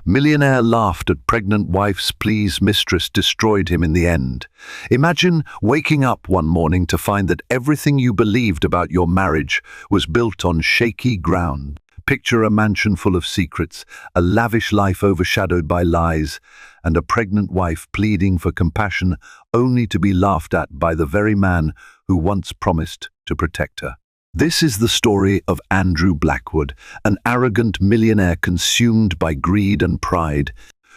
Millionaire laughed at pregnant wife's pleas. Mistress destroyed him in the end. Imagine waking up one morning to find that everything you believed about your marriage was built on shaky ground. Picture a mansion full of secrets, a lavish life overshadowed by lies, and a pregnant wife pleading for compassion only to be laughed at by the very man who once promised to protect her. This is the story of Andrew Blackwood, an arrogant millionaire consumed by greed and pride,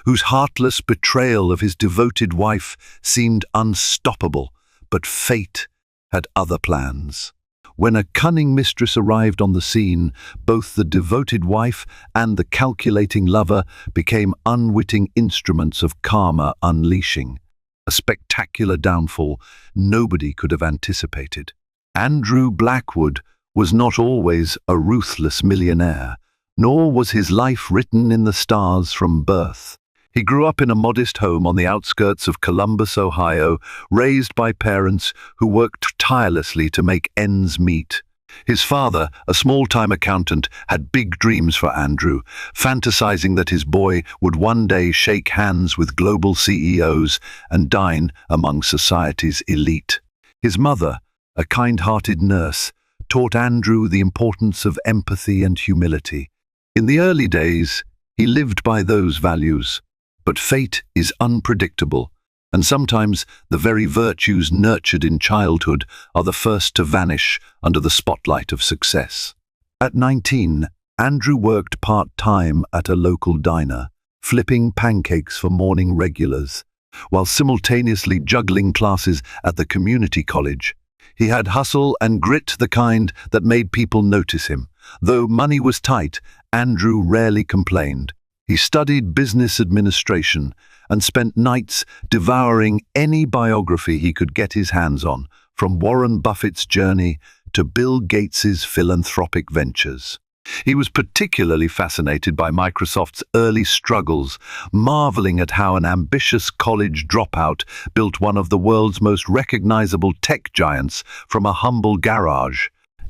whose heartless betrayal of his devoted wife seemed unstoppable, but fate had other plans. When a cunning mistress arrived on the scene, both the devoted wife and the calculating lover became unwitting instruments of karma unleashing, a spectacular downfall nobody could have anticipated. Andrew Blackwood was not always a ruthless millionaire, nor was his life written in the stars from birth. He grew up in a modest home on the outskirts of Columbus, Ohio, raised by parents who worked tirelessly to make ends meet. His father, a small-time accountant, had big dreams for Andrew, fantasizing that his boy would one day shake hands with global CEOs and dine among society's elite. His mother, a kind-hearted nurse, taught Andrew the importance of empathy and humility. In the early days, he lived by those values. But fate is unpredictable, and sometimes the very virtues nurtured in childhood are the first to vanish under the spotlight of success. At 19, Andrew worked part-time at a local diner, flipping pancakes for morning regulars, while simultaneously juggling classes at the community college. He had hustle and grit, the kind that made people notice him. Though money was tight, Andrew rarely complained. He studied business administration and spent nights devouring any biography he could get his hands on, from Warren Buffett's journey to Bill Gates's philanthropic ventures. He was particularly fascinated by Microsoft's early struggles, marveling at how an ambitious college dropout built one of the world's most recognizable tech giants from a humble garage.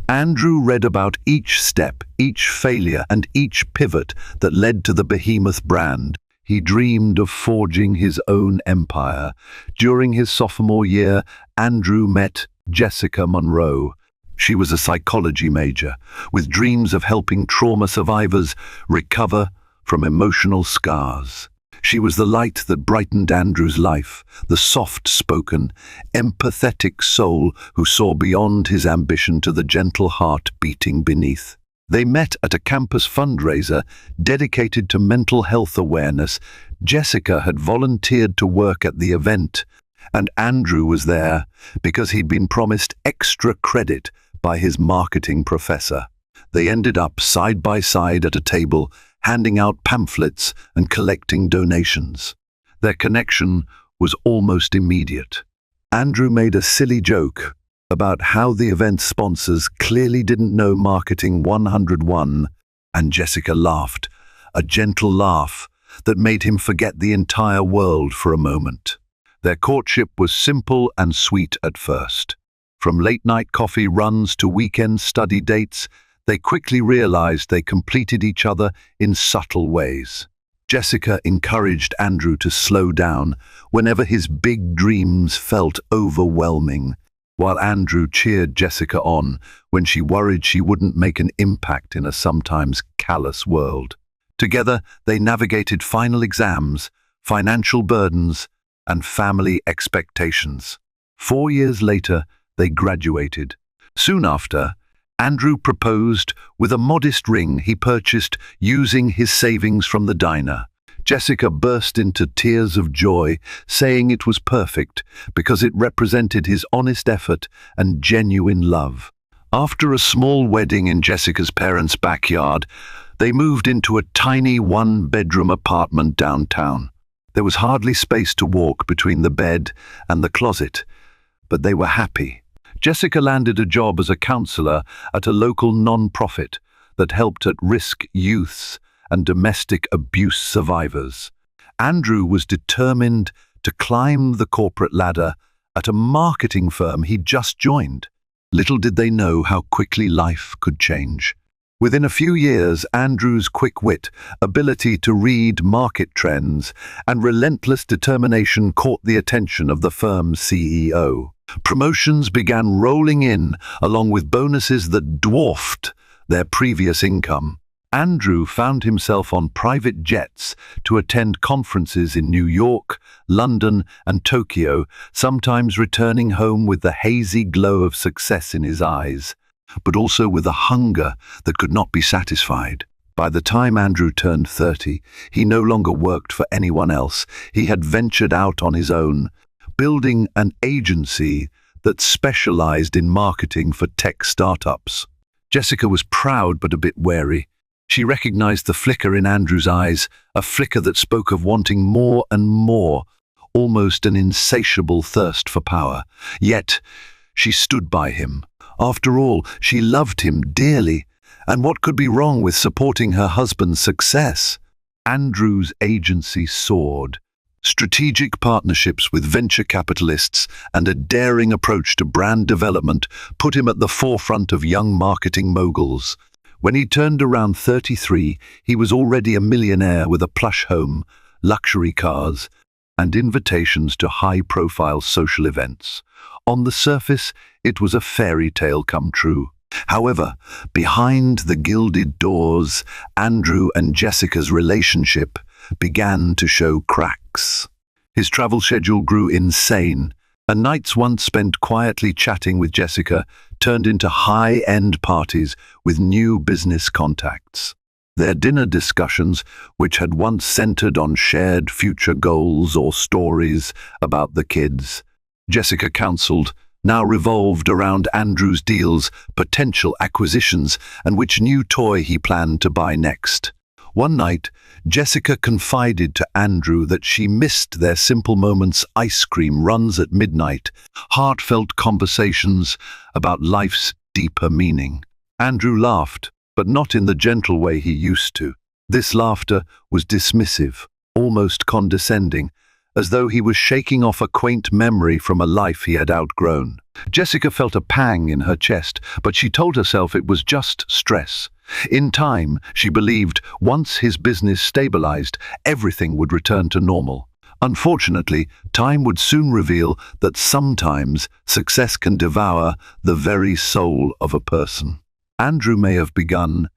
Andrew read about each step, each failure, and each pivot that led to the behemoth brand. He dreamed of forging his own empire. During his sophomore year, Andrew met Jessica Monroe. She was a psychology major, with dreams of helping trauma survivors recover from emotional scars. She was the light that brightened Andrew's life, the soft-spoken, empathetic soul who saw beyond his ambition to the gentle heart beating beneath. They met at a campus fundraiser dedicated to mental health awareness. Jessica had volunteered to work at the event, and Andrew was there because he'd been promised extra credit by his marketing professor. They ended up side by side at a table, handing out pamphlets and collecting donations. Their connection was almost immediate. Andrew made a silly joke about how the event's sponsors clearly didn't know Marketing 101, and Jessica laughed, a gentle laugh that made him forget the entire world for a moment. Their courtship was simple and sweet at first. From late-night coffee runs to weekend study dates, they quickly realized they completed each other in subtle ways. Jessica encouraged Andrew to slow down whenever his big dreams felt overwhelming, while Andrew cheered Jessica on when she worried she wouldn't make an impact in a sometimes callous world. Together, they navigated final exams, financial burdens, and family expectations. 4 years later, they graduated. Soon after, Andrew proposed with a modest ring he purchased using his savings from the diner. Jessica burst into tears of joy, saying it was perfect because it represented his honest effort and genuine love. After a small wedding in Jessica's parents' backyard, they moved into a tiny one-bedroom apartment downtown. There was hardly space to walk between the bed and the closet, but they were happy. Jessica landed a job as a counselor at a local non-profit that helped at-risk youths and domestic abuse survivors. Andrew was determined to climb the corporate ladder at a marketing firm he'd just joined. Little did they know how quickly life could change. Within a few years, Andrew's quick wit, ability to read market trends, and relentless determination caught the attention of the firm's CEO. Promotions began rolling in, along with bonuses that dwarfed their previous income. Andrew found himself on private jets to attend conferences in New York, London, and Tokyo, sometimes returning home with the hazy glow of success in his eyes, but also with a hunger that could not be satisfied. By the time Andrew turned 30, he no longer worked for anyone else. He had ventured out on his own, building an agency that specialized in marketing for tech startups. Jessica was proud but a bit wary. She recognized the flicker in Andrew's eyes, a flicker that spoke of wanting more and more, almost an insatiable thirst for power. Yet, she stood by him. After all, she loved him dearly, and what could be wrong with supporting her husband's success? Andrew's agency soared. Strategic partnerships with venture capitalists and a daring approach to brand development put him at the forefront of young marketing moguls. When he turned around 33, he was already a millionaire with a plush home, luxury cars, and invitations to high-profile social events. On the surface, it was a fairy tale come true. However, behind the gilded doors, Andrew and Jessica's relationship began to show cracks. His travel schedule grew insane, and nights once spent quietly chatting with Jessica turned into high-end parties with new business contacts. Their dinner discussions, which had once centered on shared future goals or stories about the kids, Jessica counseled, now revolved around Andrew's deals, potential acquisitions, and which new toy he planned to buy next. One night, Jessica confided to Andrew that she missed their Simple Moments ice cream runs at midnight, heartfelt conversations about life's deeper meaning. Andrew laughed, but not in the gentle way he used to. This laughter was dismissive, almost condescending, as though he was shaking off a quaint memory from a life he had outgrown. Jessica felt a pang in her chest, but she told herself it was just stress. In time, she believed, once his business stabilized, everything would return to normal. Unfortunately, time would soon reveal that sometimes success can devour the very soul of a person. Andrew may have begun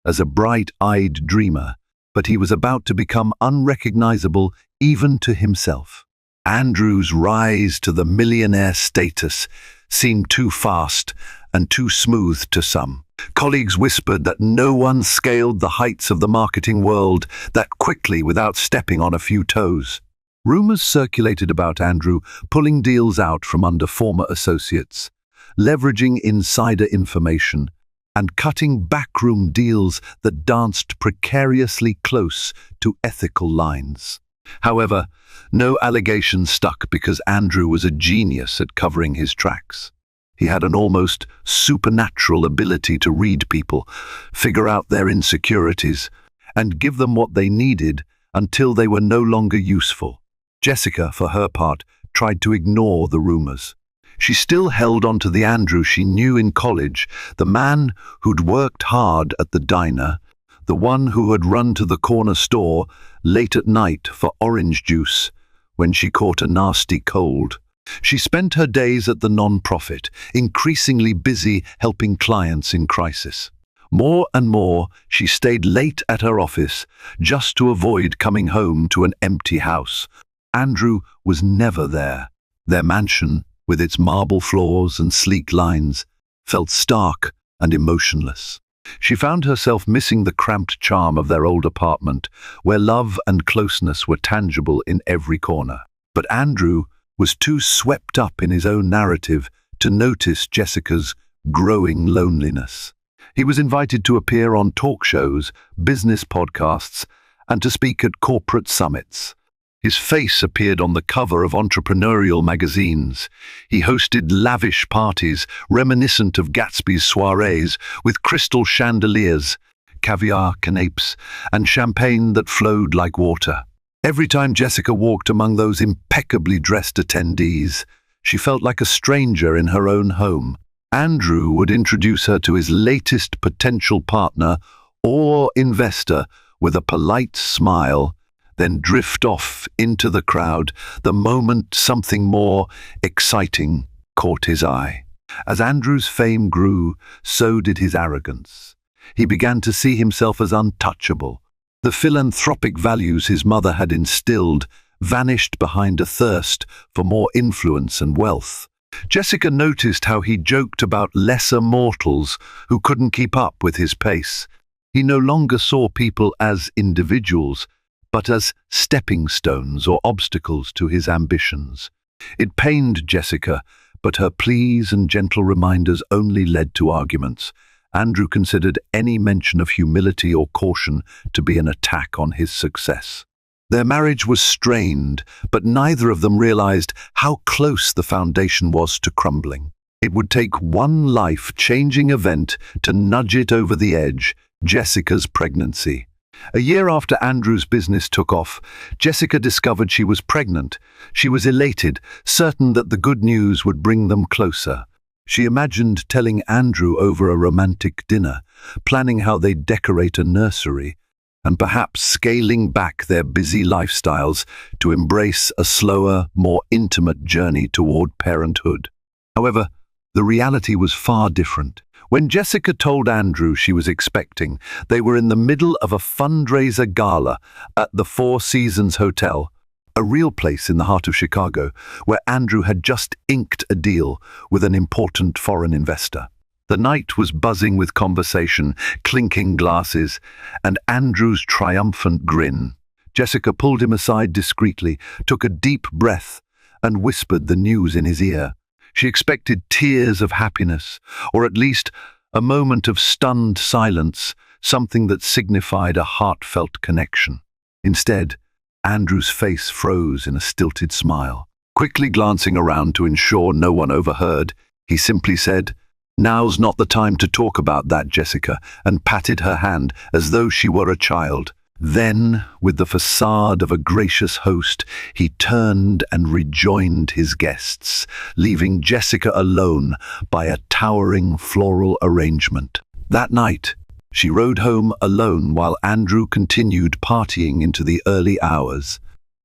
as a bright-eyed dreamer, but he was about to become unrecognizable even to himself. Andrew's rise to the millionaire status seemed too fast and too smooth to some. Colleagues whispered that no one scaled the heights of the marketing world that quickly without stepping on a few toes. Rumors circulated about Andrew pulling deals out from under former associates, leveraging insider information, and cutting backroom deals that danced precariously close to ethical lines. However, no allegations stuck because Andrew was a genius at covering his tracks. He had an almost supernatural ability to read people, figure out their insecurities, and give them what they needed until they were no longer useful. Jessica, for her part, tried to ignore the rumors. She still held on to the Andrew she knew in college, the man who'd worked hard at the diner, the one who had run to the corner store late at night for orange juice when she caught a nasty cold. She spent her days at the non-profit, increasingly busy helping clients in crisis. More and more, she stayed late at her office just to avoid coming home to an empty house. Andrew was never there. Their mansion, with its marble floors and sleek lines, felt stark and emotionless. She found herself missing the cramped charm of their old apartment, where love and closeness were tangible in every corner. But Andrew was too swept up in his own narrative to notice Jessica's growing loneliness. He was invited to appear on talk shows, business podcasts, and to speak at corporate summits. His face appeared on the cover of entrepreneurial magazines. He hosted lavish parties reminiscent of Gatsby's soirees with crystal chandeliers, caviar canapes, and champagne that flowed like water. Every time Jessica walked among those impeccably dressed attendees, she felt like a stranger in her own home. Andrew would introduce her to his latest potential partner or investor with a polite smile, then drift off into the crowd the moment something more exciting caught his eye. As Andrew's fame grew, so did his arrogance. He began to see himself as untouchable. The philanthropic values his mother had instilled vanished behind a thirst for more influence and wealth. Jessica noticed how he joked about lesser mortals who couldn't keep up with his pace. He no longer saw people as individuals, but as stepping stones or obstacles to his ambitions. It pained Jessica, but her pleas and gentle reminders only led to arguments. Andrew considered any mention of humility or caution to be an attack on his success. Their marriage was strained, but neither of them realized how close the foundation was to crumbling. It would take one life-changing event to nudge it over the edge: Jessica's pregnancy. A year after Andrew's business took off, Jessica discovered she was pregnant. She was elated, certain that the good news would bring them closer. She imagined telling Andrew over a romantic dinner, planning how they'd decorate a nursery, and perhaps scaling back their busy lifestyles to embrace a slower, more intimate journey toward parenthood. However, the reality was far different. When Jessica told Andrew she was expecting, they were in the middle of a fundraiser gala at the Four Seasons Hotel, a real place in the heart of Chicago, where Andrew had just inked a deal with an important foreign investor. The night was buzzing with conversation, clinking glasses, and Andrew's triumphant grin. Jessica pulled him aside discreetly, took a deep breath, and whispered the news in his ear. She expected tears of happiness, or at least a moment of stunned silence, something that signified a heartfelt connection. Instead, Andrew's face froze in a stilted smile. Quickly glancing around to ensure no one overheard, he simply said, "Now's not the time to talk about that, Jessica," and patted her hand as though she were a child. Then, with the facade of a gracious host, he turned and rejoined his guests, leaving Jessica alone by a towering floral arrangement. That night, she rode home alone while Andrew continued partying into the early hours.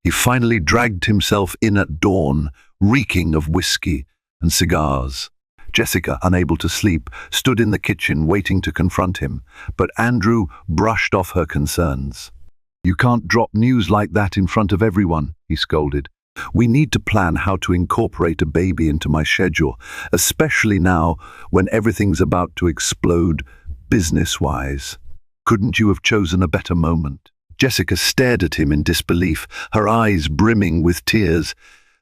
He finally dragged himself in at dawn, reeking of whiskey and cigars. Jessica, unable to sleep, stood in the kitchen waiting to confront him, but Andrew brushed off her concerns. "You can't drop news like that in front of everyone," he scolded. "We need to plan how to incorporate a baby into my schedule, especially now when everything's about to explode business-wise. Couldn't you have chosen a better moment?" Jessica stared at him in disbelief, her eyes brimming with tears.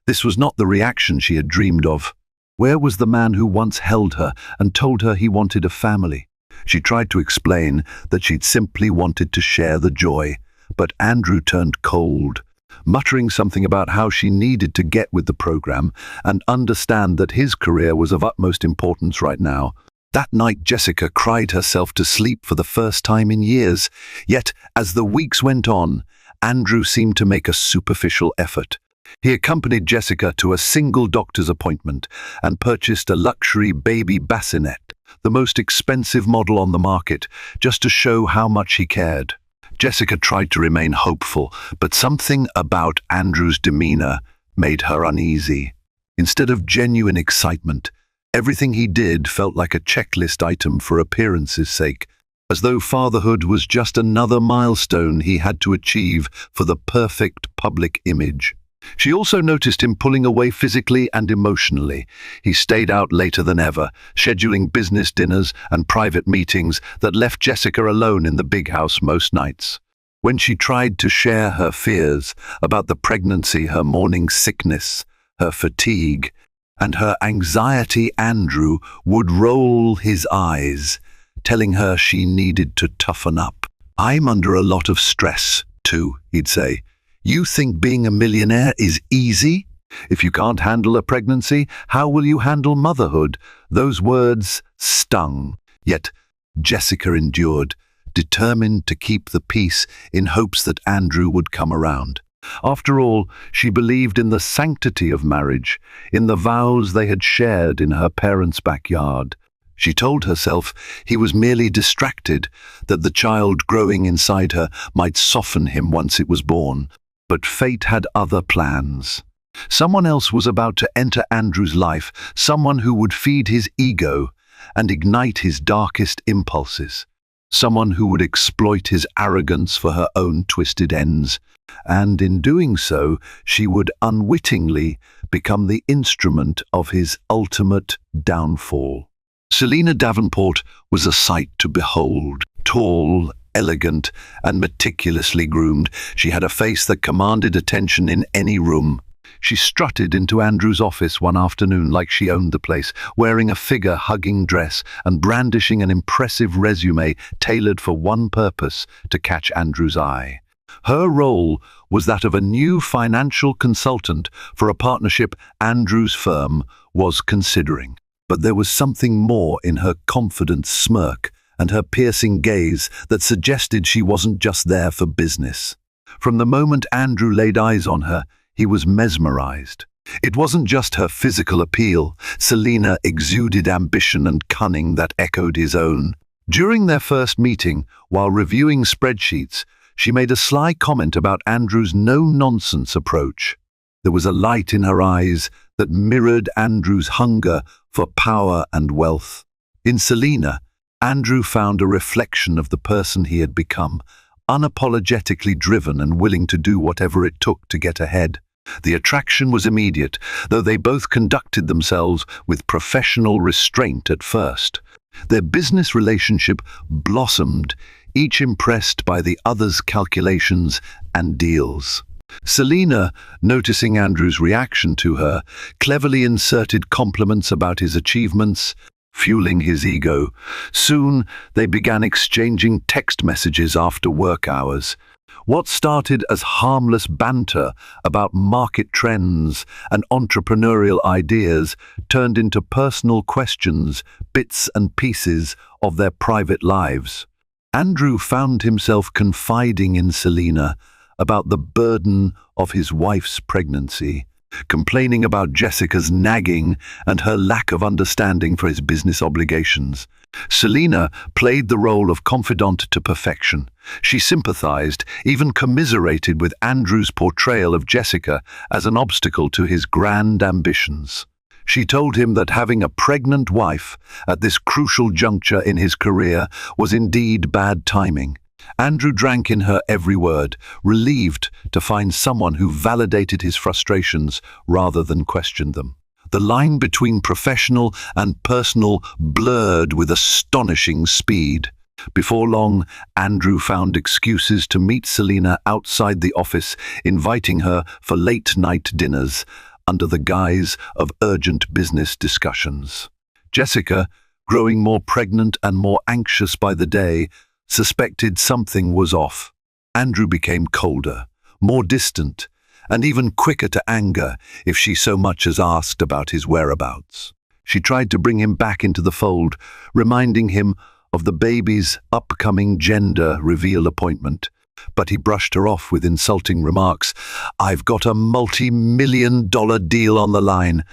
This was not the reaction she had dreamed of. Where was the man who once held her and told her he wanted a family? She tried to explain that she'd simply wanted to share the joy, but Andrew turned cold, muttering something about how she needed to get with the program and understand that his career was of utmost importance right now. That night, Jessica cried herself to sleep for the first time in years. Yet, as the weeks went on, Andrew seemed to make a superficial effort. He accompanied Jessica to a single doctor's appointment and purchased a luxury baby bassinet, the most expensive model on the market, just to show how much he cared. Jessica tried to remain hopeful, but something about Andrew's demeanor made her uneasy. Instead of genuine excitement, everything he did felt like a checklist item for appearance's sake, as though fatherhood was just another milestone he had to achieve for the perfect public image. She also noticed him pulling away physically and emotionally. He stayed out later than ever, scheduling business dinners and private meetings that left Jessica alone in the big house most nights. When she tried to share her fears about the pregnancy, her morning sickness, her fatigue, and her anxiety, Andrew would roll his eyes, telling her she needed to toughen up. "I'm under a lot of stress, too," he'd say. "You think being a millionaire is easy? If you can't handle a pregnancy, how will you handle motherhood?" Those words stung, yet Jessica endured, determined to keep the peace in hopes that Andrew would come around. After all, she believed in the sanctity of marriage, in the vows they had shared in her parents' backyard. She told herself he was merely distracted, that the child growing inside her might soften him once it was born. But fate had other plans. Someone else was about to enter Andrew's life, someone who would feed his ego and ignite his darkest impulses. Someone who would exploit his arrogance for her own twisted ends. And in doing so, she would unwittingly become the instrument of his ultimate downfall. Selena Davenport was a sight to behold. Tall, elegant, and meticulously groomed, she had a face that commanded attention in any room. She strutted into Andrew's office one afternoon like she owned the place, wearing a figure-hugging dress and brandishing an impressive resume tailored for one purpose: to catch Andrew's eye. Her role was that of a new financial consultant for a partnership Andrew's firm was considering. But there was something more in her confident smirk and her piercing gaze that suggested she wasn't just there for business. From the moment Andrew laid eyes on her, he was mesmerized. It wasn't just her physical appeal. Selena exuded ambition and cunning that echoed his own. During their first meeting, while reviewing spreadsheets, she made a sly comment about Andrew's no-nonsense approach. There was a light in her eyes that mirrored Andrew's hunger for power and wealth. In Selena, Andrew found a reflection of the person he had become, unapologetically driven and willing to do whatever it took to get ahead. The attraction was immediate, though they both conducted themselves with professional restraint at first. Their business relationship blossomed, each impressed by the other's calculations and deals. Selena, noticing Andrew's reaction to her, cleverly inserted compliments about his achievements, fueling his ego. Soon, they began exchanging text messages after work hours. What started as harmless banter about market trends and entrepreneurial ideas turned into personal questions, bits and pieces of their private lives. Andrew found himself confiding in Selena about the burden of his wife's pregnancy, complaining about Jessica's nagging and her lack of understanding for his business obligations. Selena played the role of confidant to perfection. She sympathized, even commiserated with Andrew's portrayal of Jessica as an obstacle to his grand ambitions. She told him that having a pregnant wife at this crucial juncture in his career was indeed bad timing. Andrew drank in her every word, relieved to find someone who validated his frustrations rather than questioned them. The line between professional and personal blurred with astonishing speed. Before long, Andrew found excuses to meet Selena outside the office, inviting her for late-night dinners under the guise of urgent business discussions. Jessica, growing more pregnant and more anxious by the day, suspected something was off. Andrew became colder, more distant, and even quicker to anger if she so much as asked about his whereabouts. She tried to bring him back into the fold, reminding him of the baby's upcoming gender reveal appointment, but he brushed her off with insulting remarks. "I've got a multi-million-dollar deal on the line.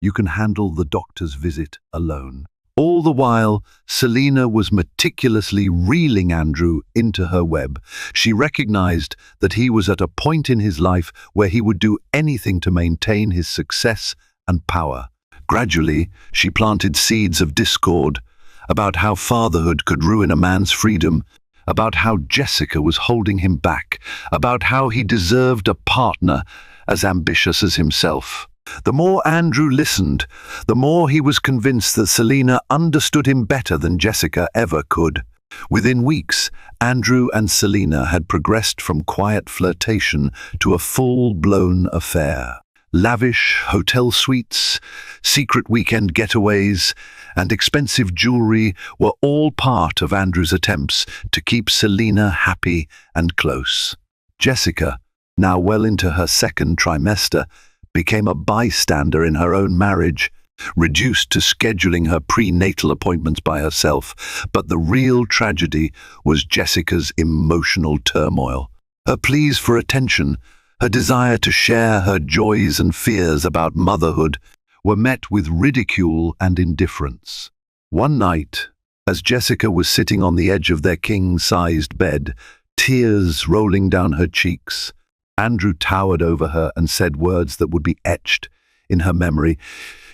You can handle the doctor's visit alone." All the while, Selena was meticulously reeling Andrew into her web. She recognized that he was at a point in his life where he would do anything to maintain his success and power. Gradually, she planted seeds of discord about how fatherhood could ruin a man's freedom, about how Jessica was holding him back, about how he deserved a partner as ambitious as himself. The more Andrew listened, the more he was convinced that Selena understood him better than Jessica ever could. Within weeks, Andrew and Selena had progressed from quiet flirtation to a full-blown affair. Lavish hotel suites, secret weekend getaways, and expensive jewelry were all part of Andrew's attempts to keep Selena happy and close. Jessica, now well into her second trimester, became a bystander in her own marriage, reduced to scheduling her prenatal appointments by herself. But the real tragedy was Jessica's emotional turmoil. Her pleas for attention, Her desire to share her joys and fears about motherhood were met with ridicule and indifference. One night, as Jessica was sitting on the edge of their king-sized bed, tears rolling down her cheeks, Andrew towered over her and said words that would be etched in her memory.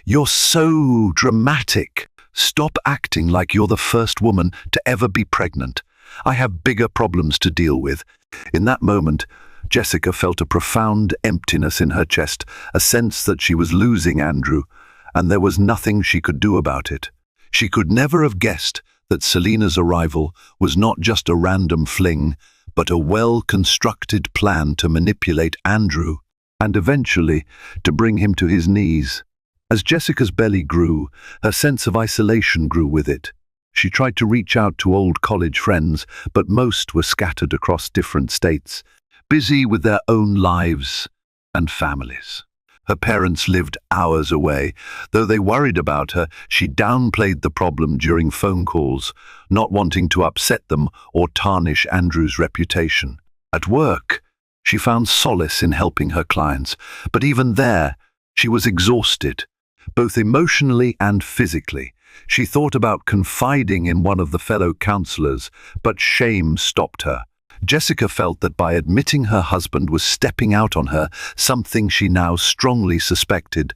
"You're so dramatic. Stop acting like you're the first woman to ever be pregnant. I have bigger problems to deal with." In that moment, Jessica felt a profound emptiness in her chest, a sense that she was losing Andrew, and there was nothing she could do about it. She could never have guessed that Selena's arrival was not just a random fling, but a well-constructed plan to manipulate Andrew and eventually to bring him to his knees. As Jessica's belly grew, her sense of isolation grew with it. She tried to reach out to old college friends, but most were scattered across different states, busy with their own lives and families. Her parents lived hours away. Though they worried about her, she downplayed the problem during phone calls, not wanting to upset them or tarnish Andrew's reputation. At work, she found solace in helping her clients, but even there, she was exhausted, both emotionally and physically. She thought about confiding in one of the fellow counselors, but shame stopped her. Jessica felt that by admitting her husband was stepping out on her, something she now strongly suspected.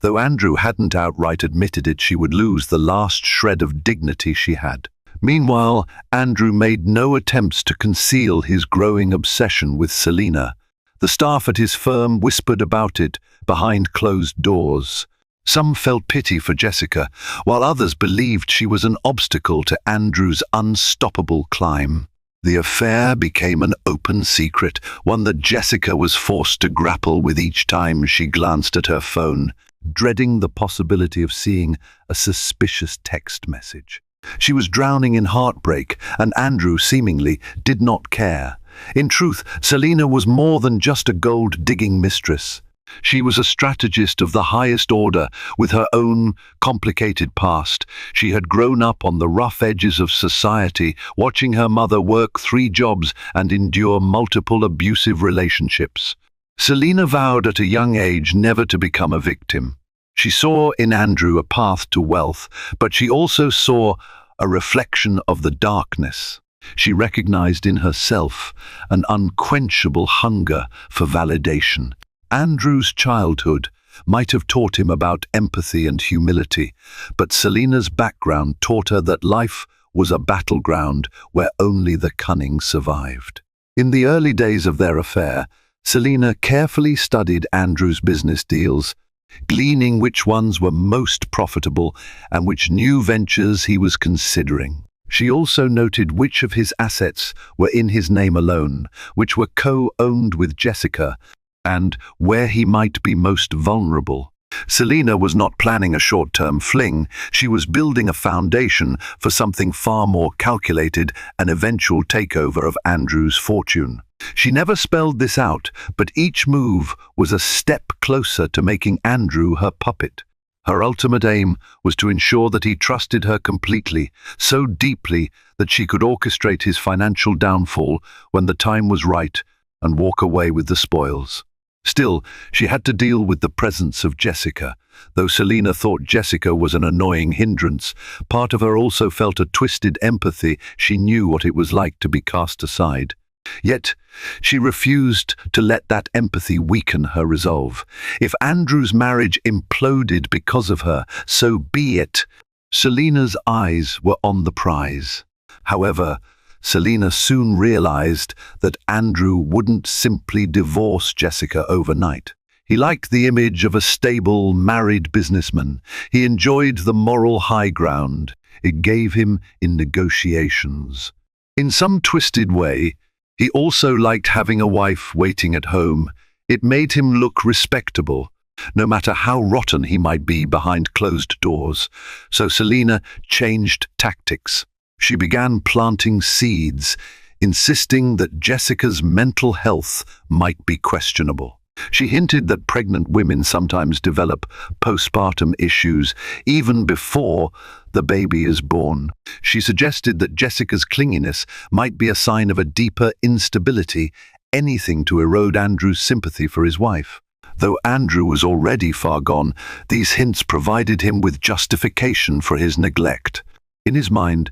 Though Andrew hadn't outright admitted it, she would lose the last shred of dignity she had. Meanwhile, Andrew made no attempts to conceal his growing obsession with Selena. The staff at his firm whispered about it behind closed doors. Some felt pity for Jessica, while others believed she was an obstacle to Andrew's unstoppable climb. The affair became an open secret, one that Jessica was forced to grapple with each time she glanced at her phone, dreading the possibility of seeing a suspicious text message. She was drowning in heartbreak, and Andrew seemingly did not care. In truth, Selena was more than just a gold-digging mistress. She was a strategist of the highest order, with her own complicated past. She had grown up on the rough edges of society, watching her mother work 3 jobs and endure multiple abusive relationships. Selena vowed at a young age never to become a victim. She saw in Andrew a path to wealth, but she also saw a reflection of the darkness. She recognized in herself an unquenchable hunger for validation. Andrew's childhood might have taught him about empathy and humility, but Selena's background taught her that life was a battleground where only the cunning survived. In the early days of their affair, Selena carefully studied Andrew's business deals, gleaning which ones were most profitable and which new ventures he was considering. She also noted which of his assets were in his name alone, which were co-owned with Jessica, and where he might be most vulnerable. Selena was not planning a short-term fling. She was building a foundation for something far more calculated, an eventual takeover of Andrew's fortune. She never spelled this out, but each move was a step closer to making Andrew her puppet. Her ultimate aim was to ensure that he trusted her completely, so deeply that she could orchestrate his financial downfall when the time was right and walk away with the spoils. Still, she had to deal with the presence of Jessica. Though Selena thought Jessica was an annoying hindrance, part of her also felt a twisted empathy. She knew what it was like to be cast aside. Yet, she refused to let that empathy weaken her resolve. If Andrew's marriage imploded because of her, so be it. Selena's eyes were on the prize. However, Selena soon realized that Andrew wouldn't simply divorce Jessica overnight. He liked the image of a stable, married businessman. He enjoyed the moral high ground it gave him in negotiations. In some twisted way, he also liked having a wife waiting at home. It made him look respectable, no matter how rotten he might be behind closed doors. So Selena changed tactics. She began planting seeds, insisting that Jessica's mental health might be questionable. She hinted that pregnant women sometimes develop postpartum issues even before the baby is born. She suggested that Jessica's clinginess might be a sign of a deeper instability anything to erode Andrew's sympathy for his wife. Though Andrew was already far gone, these hints provided him with justification for his neglect. In his mind,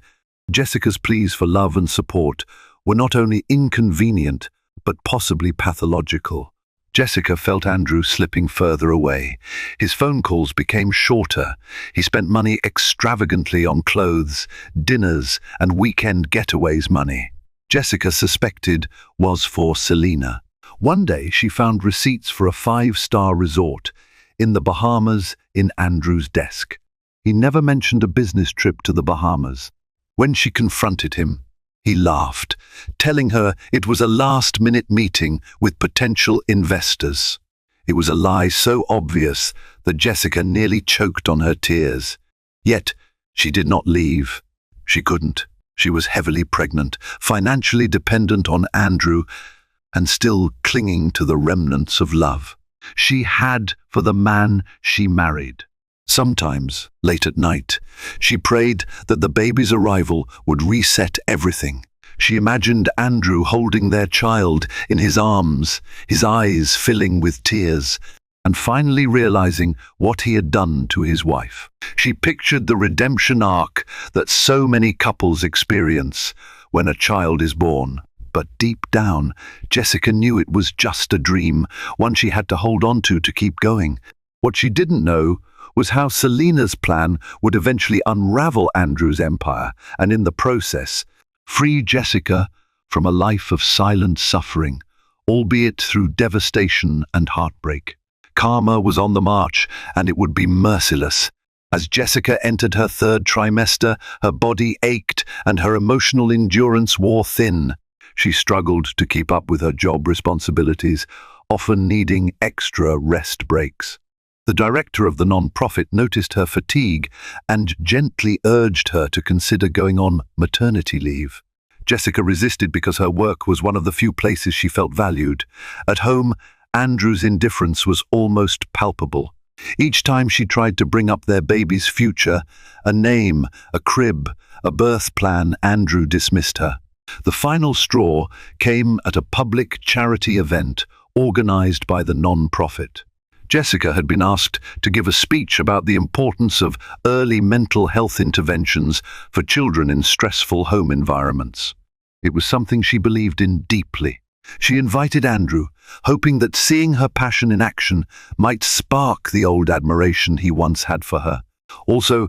Jessica's pleas for love and support were not only inconvenient, but possibly pathological. Jessica felt Andrew slipping further away. His phone calls became shorter. He spent money extravagantly on clothes, dinners, and weekend getaways money. Jessica suspected was for Selena. One day she found receipts for a 5-star resort in the Bahamas in Andrew's desk. He never mentioned a business trip to the Bahamas. When she confronted him, he laughed, telling her it was a last-minute meeting with potential investors. It was a lie so obvious that Jessica nearly choked on her tears. Yet, she did not leave. She couldn't. She was heavily pregnant, financially dependent on Andrew, and still clinging to the remnants of love she had for the man she married. Sometimes, late at night, she prayed that the baby's arrival would reset everything. She imagined Andrew holding their child in his arms, his eyes filling with tears, and finally realizing what he had done to his wife. She pictured the redemption arc that so many couples experience when a child is born. But deep down, Jessica knew it was just a dream, one she had to hold on to keep going. What she didn't know was how Selena's plan would eventually unravel Andrew's empire, and in the process, free Jessica from a life of silent suffering, albeit through devastation and heartbreak. Karma was on the march, and it would be merciless. As Jessica entered her 3rd trimester, her body ached and her emotional endurance wore thin. She struggled to keep up with her job responsibilities, often needing extra rest breaks. The director of the non-profit noticed her fatigue and gently urged her to consider going on maternity leave. Jessica resisted because her work was one of the few places she felt valued. At home, Andrew's indifference was almost palpable. Each time she tried to bring up their baby's future, a name, a crib, a birth plan, Andrew dismissed her. The final straw came at a public charity event organized by the non-profit. Jessica had been asked to give a speech about the importance of early mental health interventions for children in stressful home environments. It was something she believed in deeply. She invited Andrew, hoping that seeing her passion in action might spark the old admiration he once had for her. Also,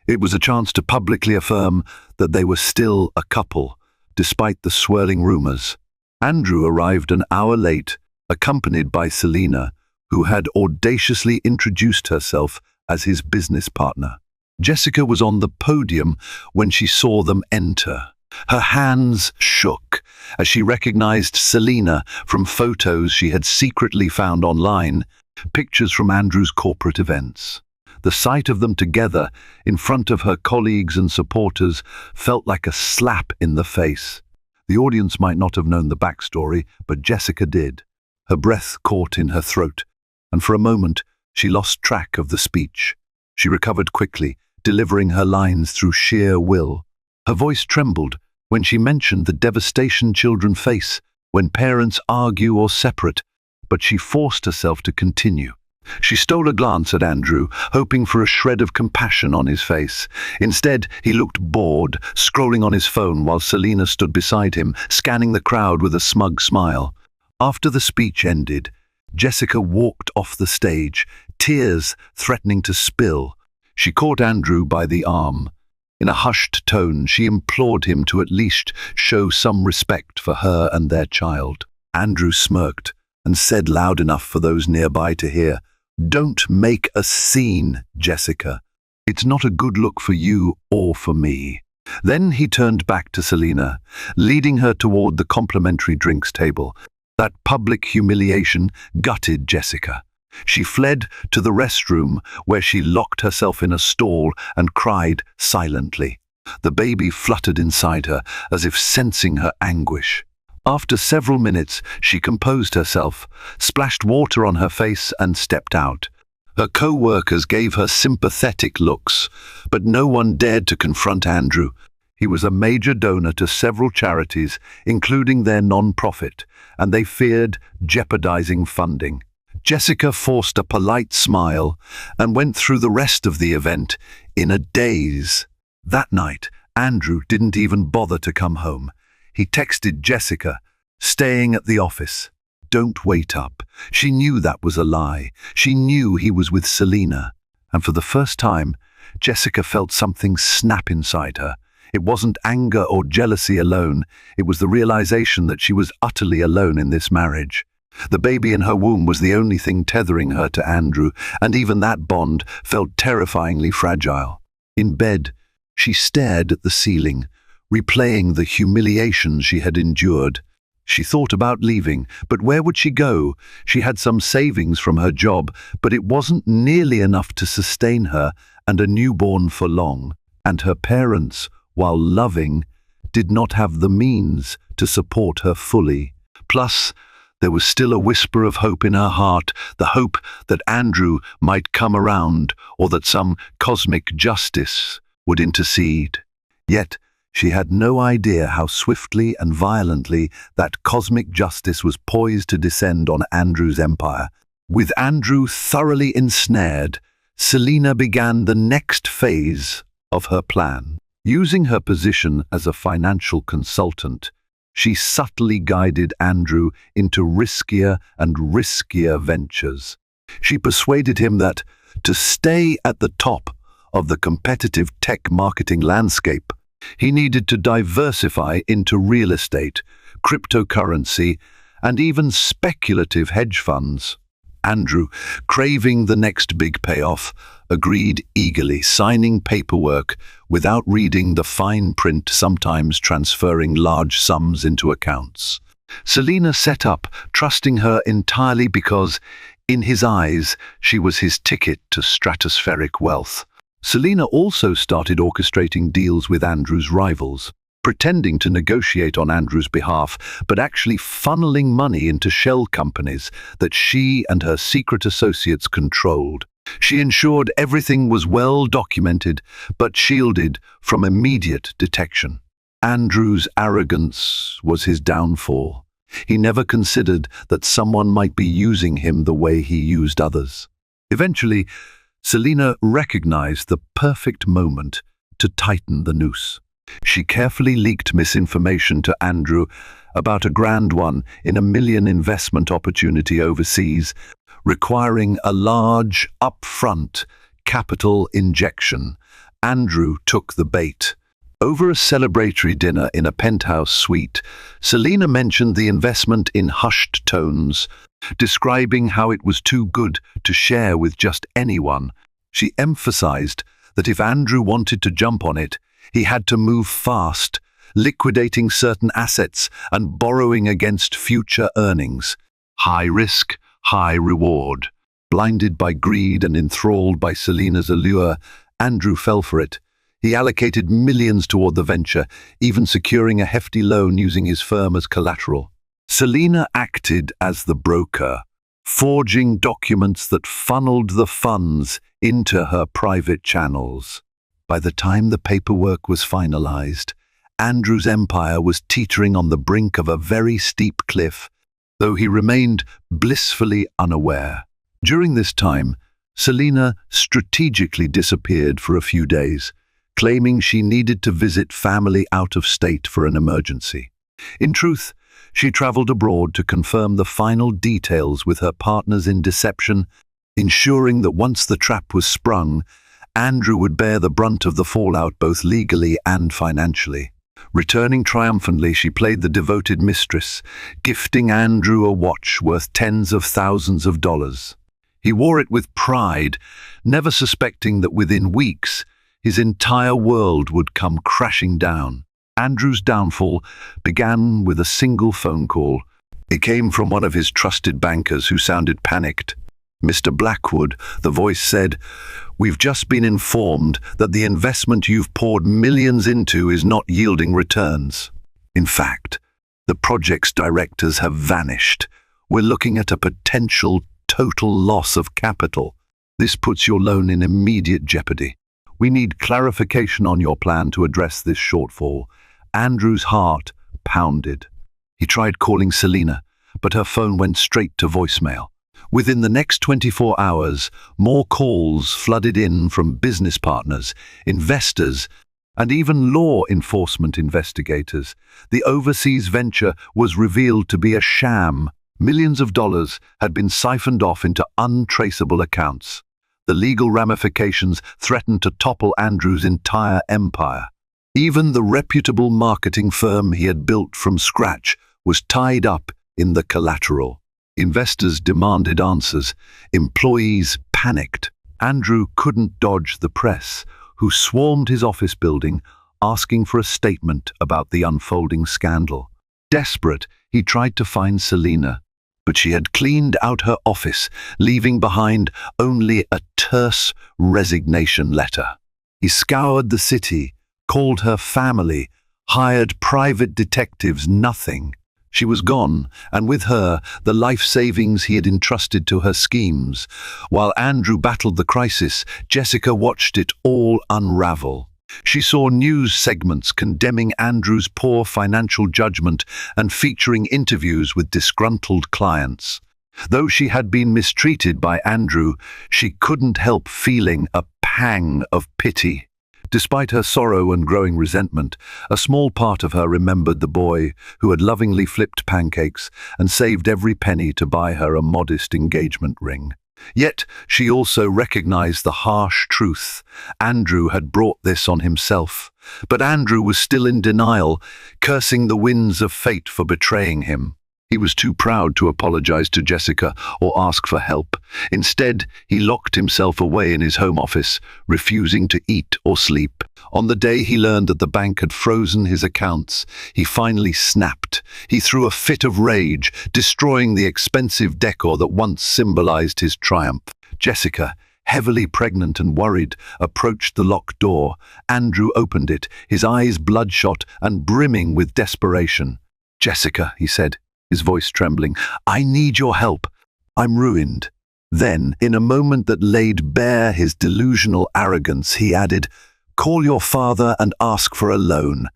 it was a chance to publicly affirm that they were still a couple, despite the swirling rumors. Andrew arrived an hour late, accompanied by Selena, who had audaciously introduced herself as his business partner. Jessica was on the podium when she saw them enter. Her hands shook as she recognized Selena from photos she had secretly found online, pictures from Andrew's corporate events. The sight of them together in front of her colleagues and supporters felt like a slap in the face. The audience might not have known the backstory, but Jessica did. Her breath caught in her throat, and for a moment she lost track of the speech. She recovered quickly, delivering her lines through sheer will. Her voice trembled when she mentioned the devastation children face when parents argue or separate, but she forced herself to continue. She stole a glance at Andrew, hoping for a shred of compassion on his face. Instead, he looked bored, scrolling on his phone while Selena stood beside him, scanning the crowd with a smug smile. After the speech ended, Jessica walked off the stage, tears threatening to spill. She caught Andrew by the arm. In a hushed tone, she implored him to at least show some respect for her and their child. Andrew smirked and said loud enough for those nearby to hear, "Don't make a scene, Jessica. It's not a good look for you or for me." Then he turned back to Selena, leading her toward the complimentary drinks table. That public humiliation gutted Jessica. She fled to the restroom, where she locked herself in a stall and cried silently. The baby fluttered inside her, as if sensing her anguish. After several minutes, she composed herself, splashed water on her face, and stepped out. Her co-workers gave her sympathetic looks, but no one dared to confront Andrew. He was a major donor to several charities, including their non-profit, and they feared jeopardizing funding. Jessica forced a polite smile and went through the rest of the event in a daze. That night, Andrew didn't even bother to come home. He texted Jessica, staying at the office. Don't wait up. She knew that was a lie. She knew he was with Selena. And for the first time, Jessica felt something snap inside her. It wasn't anger or jealousy alone. It was the realization that she was utterly alone in this marriage. The baby in her womb was the only thing tethering her to Andrew, and even that bond felt terrifyingly fragile. In bed, she stared at the ceiling, replaying the humiliation she had endured. She thought about leaving, but where would she go? She had some savings from her job, but it wasn't nearly enough to sustain her and a newborn for long. And her parents, while loving, did not have the means to support her fully. Plus, there was still a whisper of hope in her heart, the hope that Andrew might come around or that some cosmic justice would intercede. Yet, she had no idea how swiftly and violently that cosmic justice was poised to descend on Andrew's empire. With Andrew thoroughly ensnared, Selena began the next phase of her plan. Using her position as a financial consultant, she subtly guided Andrew into riskier and riskier ventures. She persuaded him that, to stay at the top of the competitive tech marketing landscape, he needed to diversify into real estate, cryptocurrency, and even speculative hedge funds. Andrew, craving the next big payoff, agreed eagerly, signing paperwork without reading the fine print, sometimes transferring large sums into accounts. Selena set up, trusting her entirely because, in his eyes, she was his ticket to stratospheric wealth. Selena also started orchestrating deals with Andrew's rivals, pretending to negotiate on Andrew's behalf, but actually funneling money into shell companies that she and her secret associates controlled. She ensured everything was well documented, but shielded from immediate detection. Andrew's arrogance was his downfall. He never considered that someone might be using him the way he used others. Eventually, Selena recognized the perfect moment to tighten the noose. She carefully leaked misinformation to Andrew about a grand one in $1 million investment opportunity overseas, requiring a large, upfront capital injection. Andrew took the bait. Over a celebratory dinner in a penthouse suite, Selena mentioned the investment in hushed tones, describing how it was too good to share with just anyone. She emphasized that if Andrew wanted to jump on it, he had to move fast, liquidating certain assets and borrowing against future earnings. High risk, high reward. Blinded by greed and enthralled by Selena's allure, Andrew fell for it. He allocated millions toward the venture, even securing a hefty loan using his firm as collateral. Selena acted as the broker, forging documents that funneled the funds into her private channels. By the time the paperwork was finalized, Andrew's empire was teetering on the brink of a very steep cliff, though he remained blissfully unaware. During this time, Selena strategically disappeared for a few days, claiming she needed to visit family out of state for an emergency. In truth, she traveled abroad to confirm the final details with her partners in deception, ensuring that once the trap was sprung, Andrew would bear the brunt of the fallout both legally and financially. Returning triumphantly, she played the devoted mistress, gifting Andrew a watch worth tens of thousands of dollars. He wore it with pride, never suspecting that within weeks, his entire world would come crashing down. Andrew's downfall began with a single phone call. It came from one of his trusted bankers who sounded panicked. "Mr. Blackwood," the voice said, "we've just been informed that the investment you've poured millions into is not yielding returns. In fact, the project's directors have vanished. We're looking at a potential total loss of capital. This puts your loan in immediate jeopardy. We need clarification on your plan to address this shortfall." Andrew's heart pounded. He tried calling Selena, but her phone went straight to voicemail. Within the next 24 hours, more calls flooded in from business partners, investors, and even law enforcement investigators. The overseas venture was revealed to be a sham. Millions of dollars had been siphoned off into untraceable accounts. The legal ramifications threatened to topple Andrew's entire empire. Even the reputable marketing firm he had built from scratch was tied up in the collateral. Investors demanded answers. Employees panicked. Andrew couldn't dodge the press, who swarmed his office building, asking for a statement about the unfolding scandal. Desperate, he tried to find Selena, but she had cleaned out her office, leaving behind only a terse resignation letter. He scoured the city, called her family, hired private detectives. Nothing. She was gone, and with her, the life savings he had entrusted to her schemes. While Andrew battled the crisis, Jessica watched it all unravel. She saw news segments condemning Andrew's poor financial judgment and featuring interviews with disgruntled clients. Though she had been mistreated by Andrew, she couldn't help feeling a pang of pity. Despite her sorrow and growing resentment, a small part of her remembered the boy who had lovingly flipped pancakes and saved every penny to buy her a modest engagement ring. Yet she also recognized the harsh truth. Andrew had brought this on himself. But Andrew was still in denial, cursing the winds of fate for betraying him. He was too proud to apologize to Jessica or ask for help. Instead, he locked himself away in his home office, refusing to eat or sleep. On the day he learned that the bank had frozen his accounts, he finally snapped. He threw a fit of rage, destroying the expensive decor that once symbolized his triumph. Jessica, heavily pregnant and worried, approached the locked door. Andrew opened it, his eyes bloodshot and brimming with desperation. "Jessica," he said, his voice trembling, "I need your help. I'm ruined." Then, in a moment that laid bare his delusional arrogance, he added, "Call your father and ask for a loan."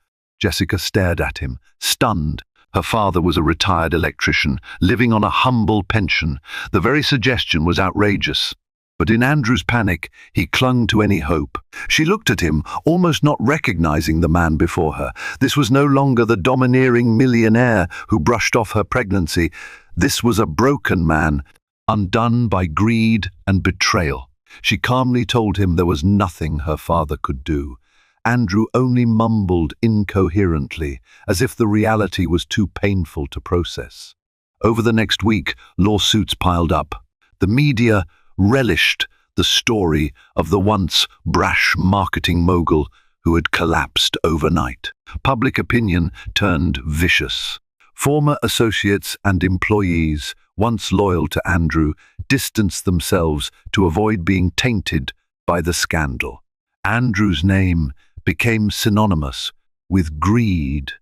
Jessica stared at him, stunned. Her father was a retired electrician, living on a humble pension. The very suggestion was outrageous. But in Andrew's panic, he clung to any hope. She looked at him, almost not recognizing the man before her. This was no longer the domineering millionaire who brushed off her pregnancy. This was a broken man, undone by greed and betrayal. She calmly told him there was nothing her father could do. Andrew only mumbled incoherently, as if the reality was too painful to process. Over the next week, lawsuits piled up. The media relished the story of the once brash marketing mogul who had collapsed overnight. Public opinion turned vicious. Former associates and employees, once loyal to Andrew, distanced themselves to avoid being tainted by the scandal. Andrew's name became synonymous with greed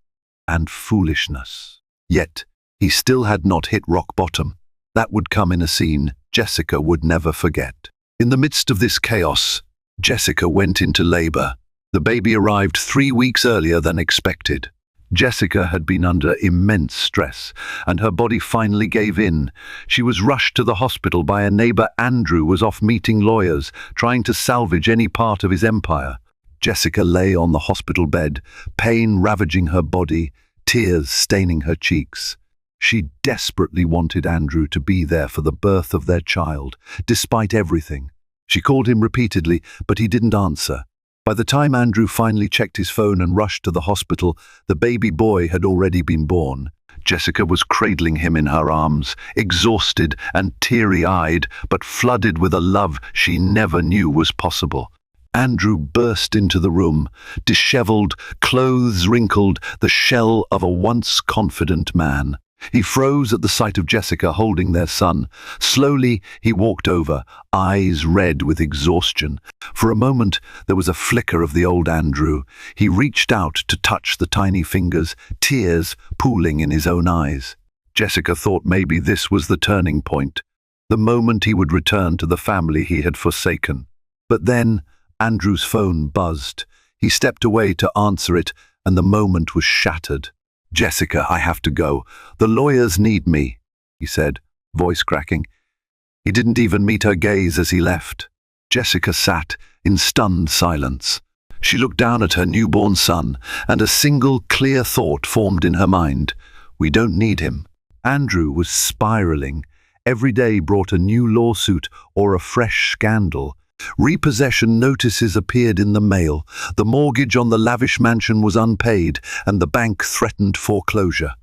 and foolishness. Yet, he still had not hit rock bottom. That would come in a scene Jessica would never forget. In the midst of this chaos, Jessica went into labor. The baby arrived 3 weeks earlier than expected. Jessica had been under immense stress, and her body finally gave in. She was rushed to the hospital by a neighbor. Andrew was off meeting lawyers, trying to salvage any part of his empire. Jessica lay on the hospital bed, pain ravaging her body, tears staining her cheeks. She desperately wanted Andrew to be there for the birth of their child, despite everything. She called him repeatedly, but he didn't answer. By the time Andrew finally checked his phone and rushed to the hospital, the baby boy had already been born. Jessica was cradling him in her arms, exhausted and teary-eyed, but flooded with a love she never knew was possible. Andrew burst into the room, disheveled, clothes wrinkled, the shell of a once confident man. He froze at the sight of Jessica holding their son. Slowly, he walked over, eyes red with exhaustion. For a moment, there was a flicker of the old Andrew. He reached out to touch the tiny fingers, tears pooling in his own eyes. Jessica thought maybe this was the turning point, the moment he would return to the family he had forsaken. But then, Andrew's phone buzzed. He stepped away to answer it, and the moment was shattered. "Jessica, I have to go. The lawyers need me," he said, voice cracking. He didn't even meet her gaze as he left. Jessica sat in stunned silence. She looked down at her newborn son, and a single clear thought formed in her mind. We don't need him. Andrew was spiraling. Every day brought a new lawsuit or a fresh scandal. Repossession notices appeared in the mail. The mortgage on the lavish mansion was unpaid, and the bank threatened foreclosure.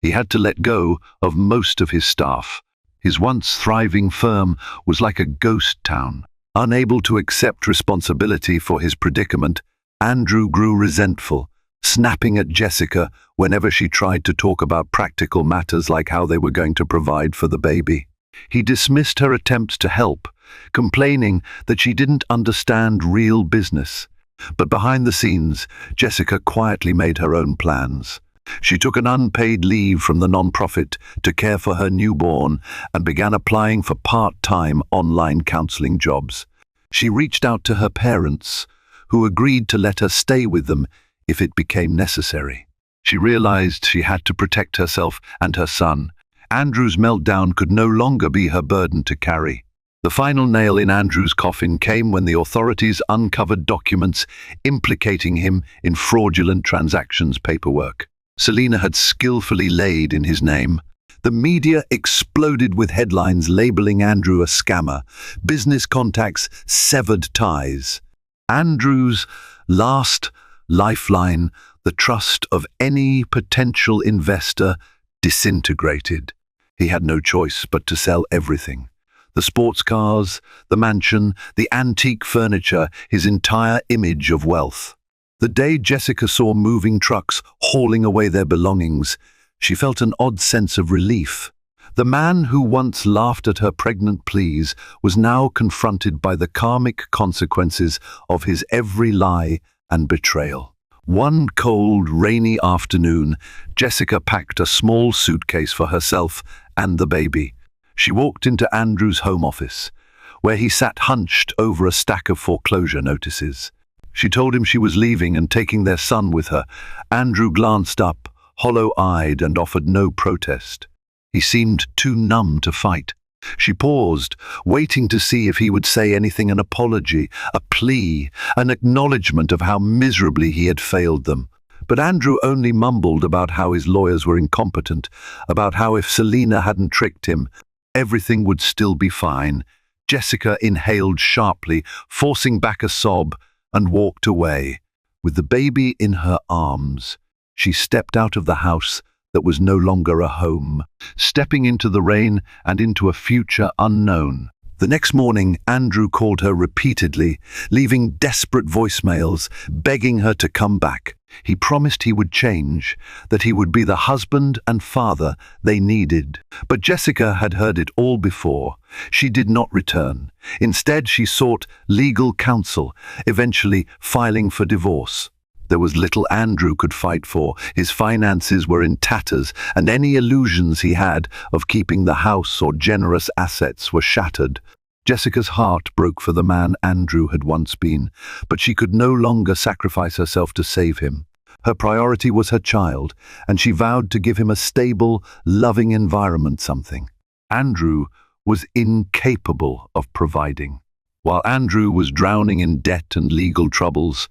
He had to let go of most of his staff. His once thriving firm was like a ghost town. Unable to accept responsibility for his predicament, Andrew grew resentful, snapping at Jessica whenever she tried to talk about practical matters like how they were going to provide for the baby. He dismissed her attempts to help, complaining that she didn't understand real business. But behind the scenes, Jessica quietly made her own plans. She took an unpaid leave from the non-profit to care for her newborn and began applying for part-time online counseling jobs. She reached out to her parents, who agreed to let her stay with them if it became necessary. She realized she had to protect herself and her son. Andrew's meltdown could no longer be her burden to carry. The final nail in Andrew's coffin came when the authorities uncovered documents implicating him in fraudulent transactions paperwork Selena had skillfully laid in his name. The media exploded with headlines labeling Andrew a scammer. Business contacts severed ties. Andrew's last lifeline, the trust of any potential investor, disintegrated. He had no choice but to sell everything. The sports cars, the mansion, the antique furniture, his entire image of wealth. The day Jessica saw moving trucks hauling away their belongings, she felt an odd sense of relief. The man who once laughed at her pregnant pleas was now confronted by the karmic consequences of his every lie and betrayal. One cold, rainy afternoon, Jessica packed a small suitcase for herself and the baby. She walked into Andrew's home office, where he sat hunched over a stack of foreclosure notices. She told him she was leaving and taking their son with her. Andrew glanced up, hollow-eyed, and offered no protest. He seemed too numb to fight. She paused, waiting to see if he would say anything, an apology, a plea, an acknowledgement of how miserably he had failed them. But Andrew only mumbled about how his lawyers were incompetent, about how if Selena hadn't tricked him, everything would still be fine. Jessica inhaled sharply, forcing back a sob, and walked away. With the baby in her arms, she stepped out of the house that was no longer a home, stepping into the rain and into a future unknown. The next morning, Andrew called her repeatedly, leaving desperate voicemails, begging her to come back. He promised he would change, that he would be the husband and father they needed. But Jessica had heard it all before. She did not return. Instead, she sought legal counsel, eventually filing for divorce. There was little Andrew could fight for. His finances were in tatters, and any illusions he had of keeping the house or generous assets were shattered. Jessica's heart broke for the man Andrew had once been, but she could no longer sacrifice herself to save him. Her priority was her child, and she vowed to give him a stable, loving environment. Something Andrew was incapable of providing. While Andrew was drowning in debt and legal troubles,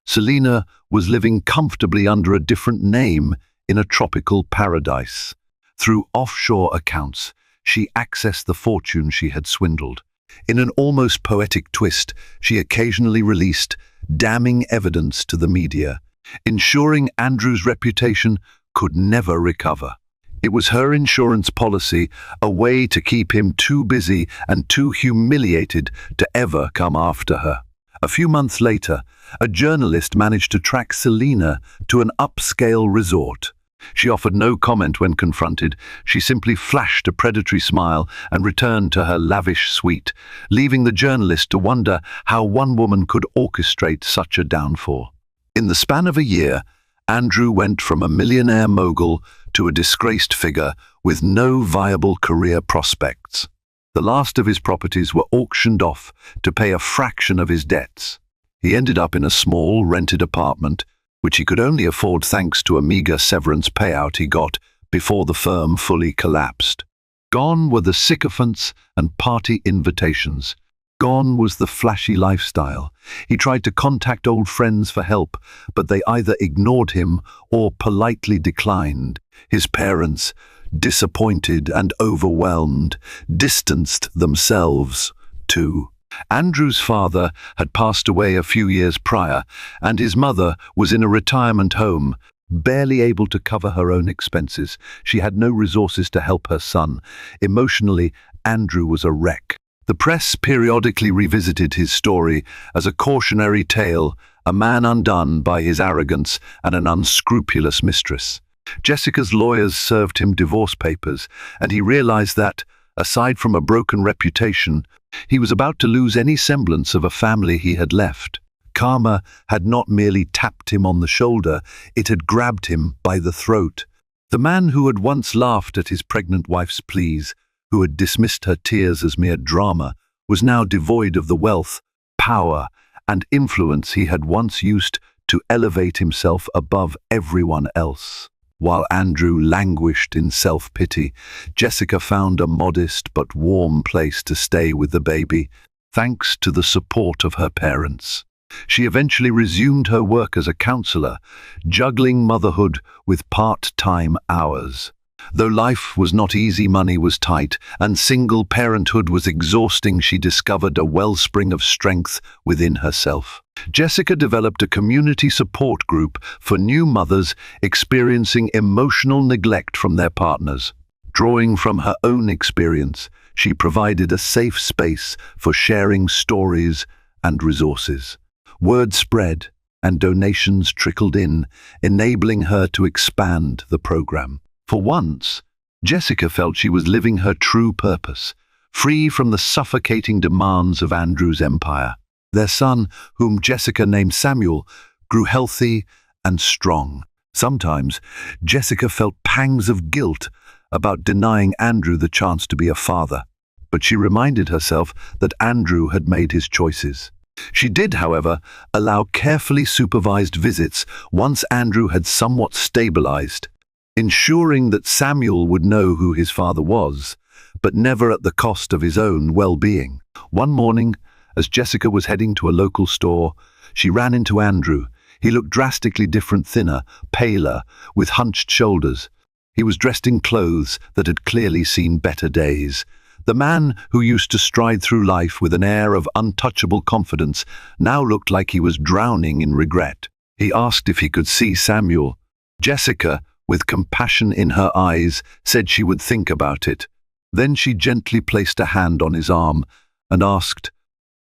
Selena was living comfortably under a different name in a tropical paradise. Through offshore accounts, she accessed the fortune she had swindled. In an almost poetic twist, she occasionally released damning evidence to the media, ensuring Andrew's reputation could never recover. It was her insurance policy, a way to keep him too busy and too humiliated to ever come after her. A few months later, a journalist managed to track Selena to an upscale resort. She offered no comment when confronted. She simply flashed a predatory smile and returned to her lavish suite, leaving the journalist to wonder how one woman could orchestrate such a downfall. In the span of a year, Andrew went from a millionaire mogul to a disgraced figure with no viable career prospects. The last of his properties were auctioned off to pay a fraction of his debts. He ended up in a small, rented apartment, which he could only afford thanks to a meager severance payout he got before the firm fully collapsed. Gone were the sycophants and party invitations. Gone was the flashy lifestyle. He tried to contact old friends for help, but they either ignored him or politely declined. His parents, disappointed and overwhelmed, distanced themselves too. Andrew's father had passed away a few years prior, and his mother was in a retirement home, barely able to cover her own expenses. She had no resources to help her son. Emotionally, Andrew was a wreck. The press periodically revisited his story as a cautionary tale, a man undone by his arrogance and an unscrupulous mistress. Jessica's lawyers served him divorce papers, and he realized that, aside from a broken reputation, he was about to lose any semblance of a family he had left. Karma had not merely tapped him on the shoulder, it had grabbed him by the throat. The man who had once laughed at his pregnant wife's pleas, who had dismissed her tears as mere drama, was now devoid of the wealth, power, and influence he had once used to elevate himself above everyone else. While Andrew languished in self-pity, Jessica found a modest but warm place to stay with the baby, thanks to the support of her parents. She eventually resumed her work as a counselor, juggling motherhood with part-time hours. Though life was not easy, money was tight, and single parenthood was exhausting, she discovered a wellspring of strength within herself. Jessica developed a community support group for new mothers experiencing emotional neglect from their partners. Drawing from her own experience, she provided a safe space for sharing stories and resources. Word spread, and donations trickled in, enabling her to expand the program. For once, Jessica felt she was living her true purpose, free from the suffocating demands of Andrew's empire. Their son, whom Jessica named Samuel, grew healthy and strong. Sometimes, Jessica felt pangs of guilt about denying Andrew the chance to be a father, but she reminded herself that Andrew had made his choices. She did, however, allow carefully supervised visits once Andrew had somewhat stabilized, ensuring that Samuel would know who his father was, but never at the cost of his own well-being. One morning, as Jessica was heading to a local store, she ran into Andrew. He looked drastically different, thinner, paler, with hunched shoulders. He was dressed in clothes that had clearly seen better days. The man who used to stride through life with an air of untouchable confidence now looked like he was drowning in regret. He asked if he could see Samuel. Jessica, with compassion in her eyes, said she would think about it. Then she gently placed a hand on his arm and asked,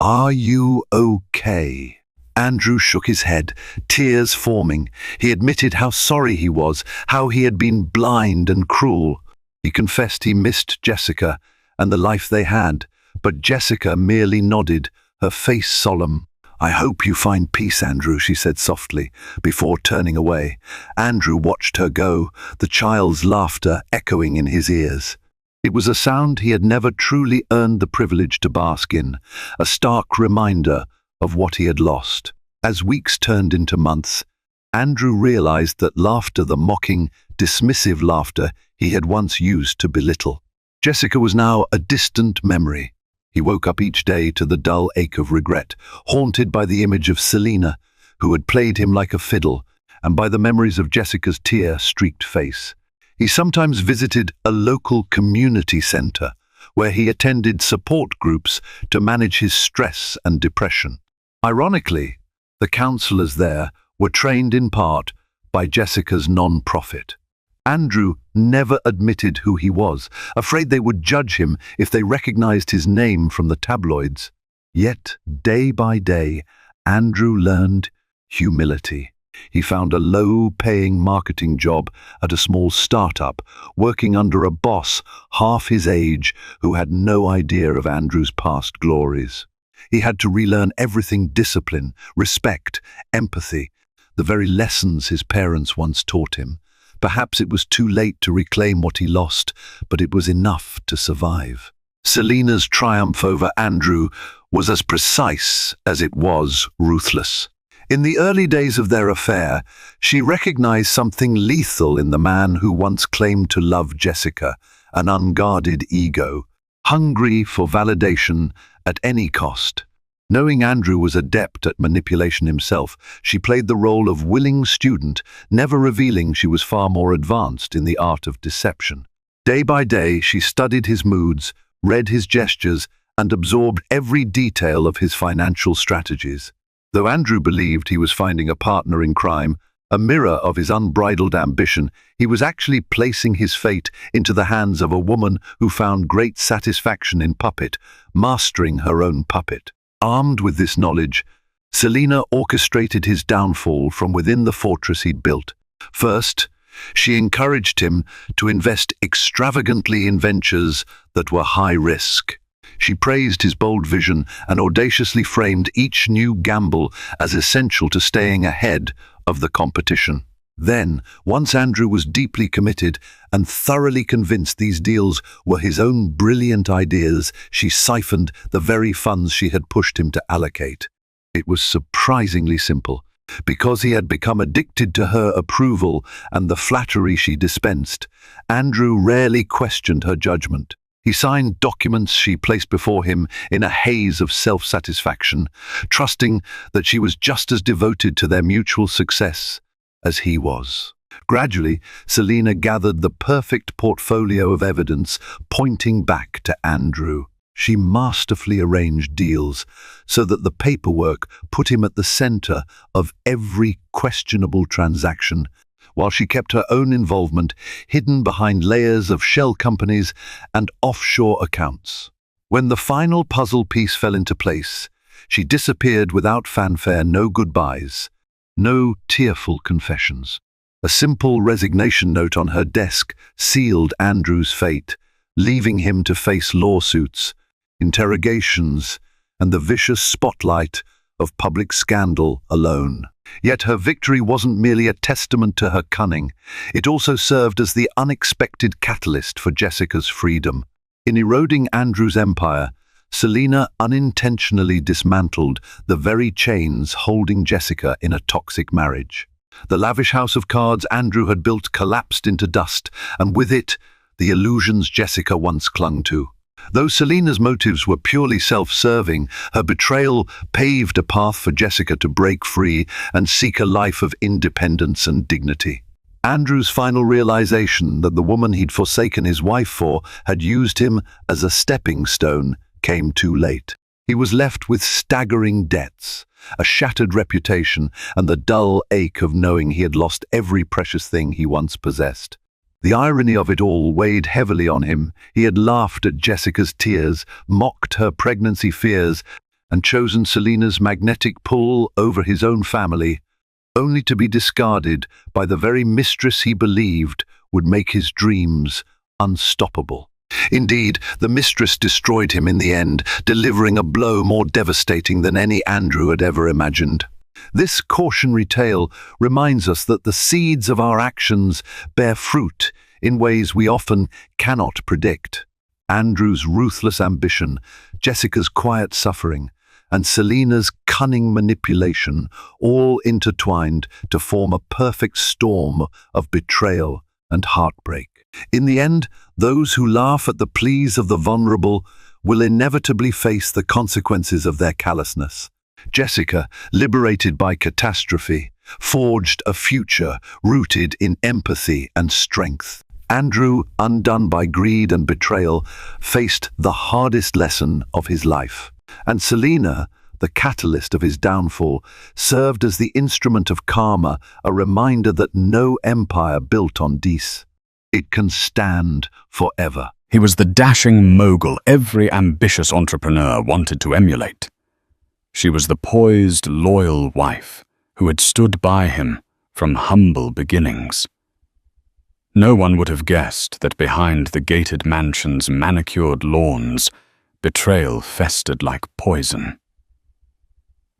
"Are you okay?" Andrew shook his head, tears forming. He admitted how sorry he was, how he had been blind and cruel. He confessed he missed Jessica and the life they had, but Jessica merely nodded, her face solemn. "I hope you find peace, Andrew," she said softly, before turning away. Andrew watched her go, the child's laughter echoing in his ears. It was a sound he had never truly earned the privilege to bask in, a stark reminder of what he had lost. As weeks turned into months, Andrew realized that laughter, the mocking, dismissive laughter he had once used to belittle, Jessica was now a distant memory. He woke up each day to the dull ache of regret, haunted by the image of Selena, who had played him like a fiddle, and by the memories of Jessica's tear-streaked face. He sometimes visited a local community center, where he attended support groups to manage his stress and depression. Ironically, the counselors there were trained in part by Jessica's non-profit. Andrew never admitted who he was, afraid they would judge him if they recognized his name from the tabloids. Yet, day by day, Andrew learned humility. He found a low-paying marketing job at a small startup, working under a boss half his age who had no idea of Andrew's past glories. He had to relearn everything: discipline, respect, empathy, the very lessons his parents once taught him. Perhaps it was too late to reclaim what he lost, but it was enough to survive. Selena's triumph over Andrew was as precise as it was ruthless. In the early days of their affair, she recognized something lethal in the man who once claimed to love Jessica, an unguarded ego, hungry for validation at any cost. Knowing Andrew was adept at manipulation himself, she played the role of willing student, never revealing she was far more advanced in the art of deception. Day by day, she studied his moods, read his gestures, and absorbed every detail of his financial strategies. Though Andrew believed he was finding a partner in crime, a mirror of his unbridled ambition, he was actually placing his fate into the hands of a woman who found great satisfaction in mastering her own puppet. Armed with this knowledge, Selena orchestrated his downfall from within the fortress he'd built. First, she encouraged him to invest extravagantly in ventures that were high risk. She praised his bold vision and audaciously framed each new gamble as essential to staying ahead of the competition. Then, once Andrew was deeply committed and thoroughly convinced these deals were his own brilliant ideas, she siphoned the very funds she had pushed him to allocate. It was surprisingly simple. Because he had become addicted to her approval and the flattery she dispensed, Andrew rarely questioned her judgment. He signed documents she placed before him in a haze of self-satisfaction, trusting that she was just as devoted to their mutual success as he was. Gradually, Selena gathered the perfect portfolio of evidence pointing back to Andrew. She masterfully arranged deals so that the paperwork put him at the center of every questionable transaction, while she kept her own involvement hidden behind layers of shell companies and offshore accounts. When the final puzzle piece fell into place, she disappeared without fanfare, no goodbyes, no tearful confessions. A simple resignation note on her desk sealed Andrew's fate, leaving him to face lawsuits, interrogations, and the vicious spotlight of public scandal alone. Yet her victory wasn't merely a testament to her cunning. It also served as the unexpected catalyst for Jessica's freedom. In eroding Andrew's empire, Selena unintentionally dismantled the very chains holding Jessica in a toxic marriage. The lavish house of cards Andrew had built collapsed into dust, and with it, the illusions Jessica once clung to. Though Selena's motives were purely self-serving, her betrayal paved a path for Jessica to break free and seek a life of independence and dignity. Andrew's final realization that the woman he'd forsaken his wife for had used him as a stepping stone came too late. He was left with staggering debts, a shattered reputation, and the dull ache of knowing he had lost every precious thing he once possessed. The irony of it all weighed heavily on him. He had laughed at Jessica's tears, mocked her pregnancy fears, and chosen Selena's magnetic pull over his own family, only to be discarded by the very mistress he believed would make his dreams unstoppable. Indeed, the mistress destroyed him in the end, delivering a blow more devastating than any Andrew had ever imagined. This cautionary tale reminds us that the seeds of our actions bear fruit in ways we often cannot predict. Andrew's ruthless ambition, Jessica's quiet suffering, and Selena's cunning manipulation all intertwined to form a perfect storm of betrayal and heartbreak. In the end, those who laugh at the pleas of the vulnerable will inevitably face the consequences of their callousness. Jessica, liberated by catastrophe, forged a future rooted in empathy and strength. Andrew, undone by greed and betrayal, faced the hardest lesson of his life. And Selena, the catalyst of his downfall, served as the instrument of karma, a reminder that no empire built on it can stand forever. He was the dashing mogul every ambitious entrepreneur wanted to emulate. She was the poised, loyal wife who had stood by him from humble beginnings. No one would have guessed that behind the gated mansion's manicured lawns, betrayal festered like poison.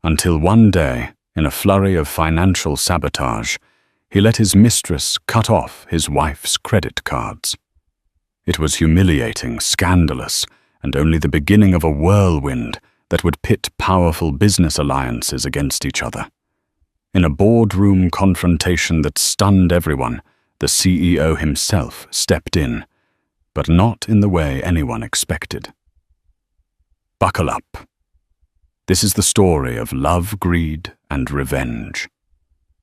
Until one day, in a flurry of financial sabotage, he let his mistress cut off his wife's credit cards. It was humiliating, scandalous, and only the beginning of a whirlwind that would pit powerful business alliances against each other. In a boardroom confrontation that stunned everyone, the CEO himself stepped in, but not in the way anyone expected. Buckle up. This is the story of love, greed, and revenge.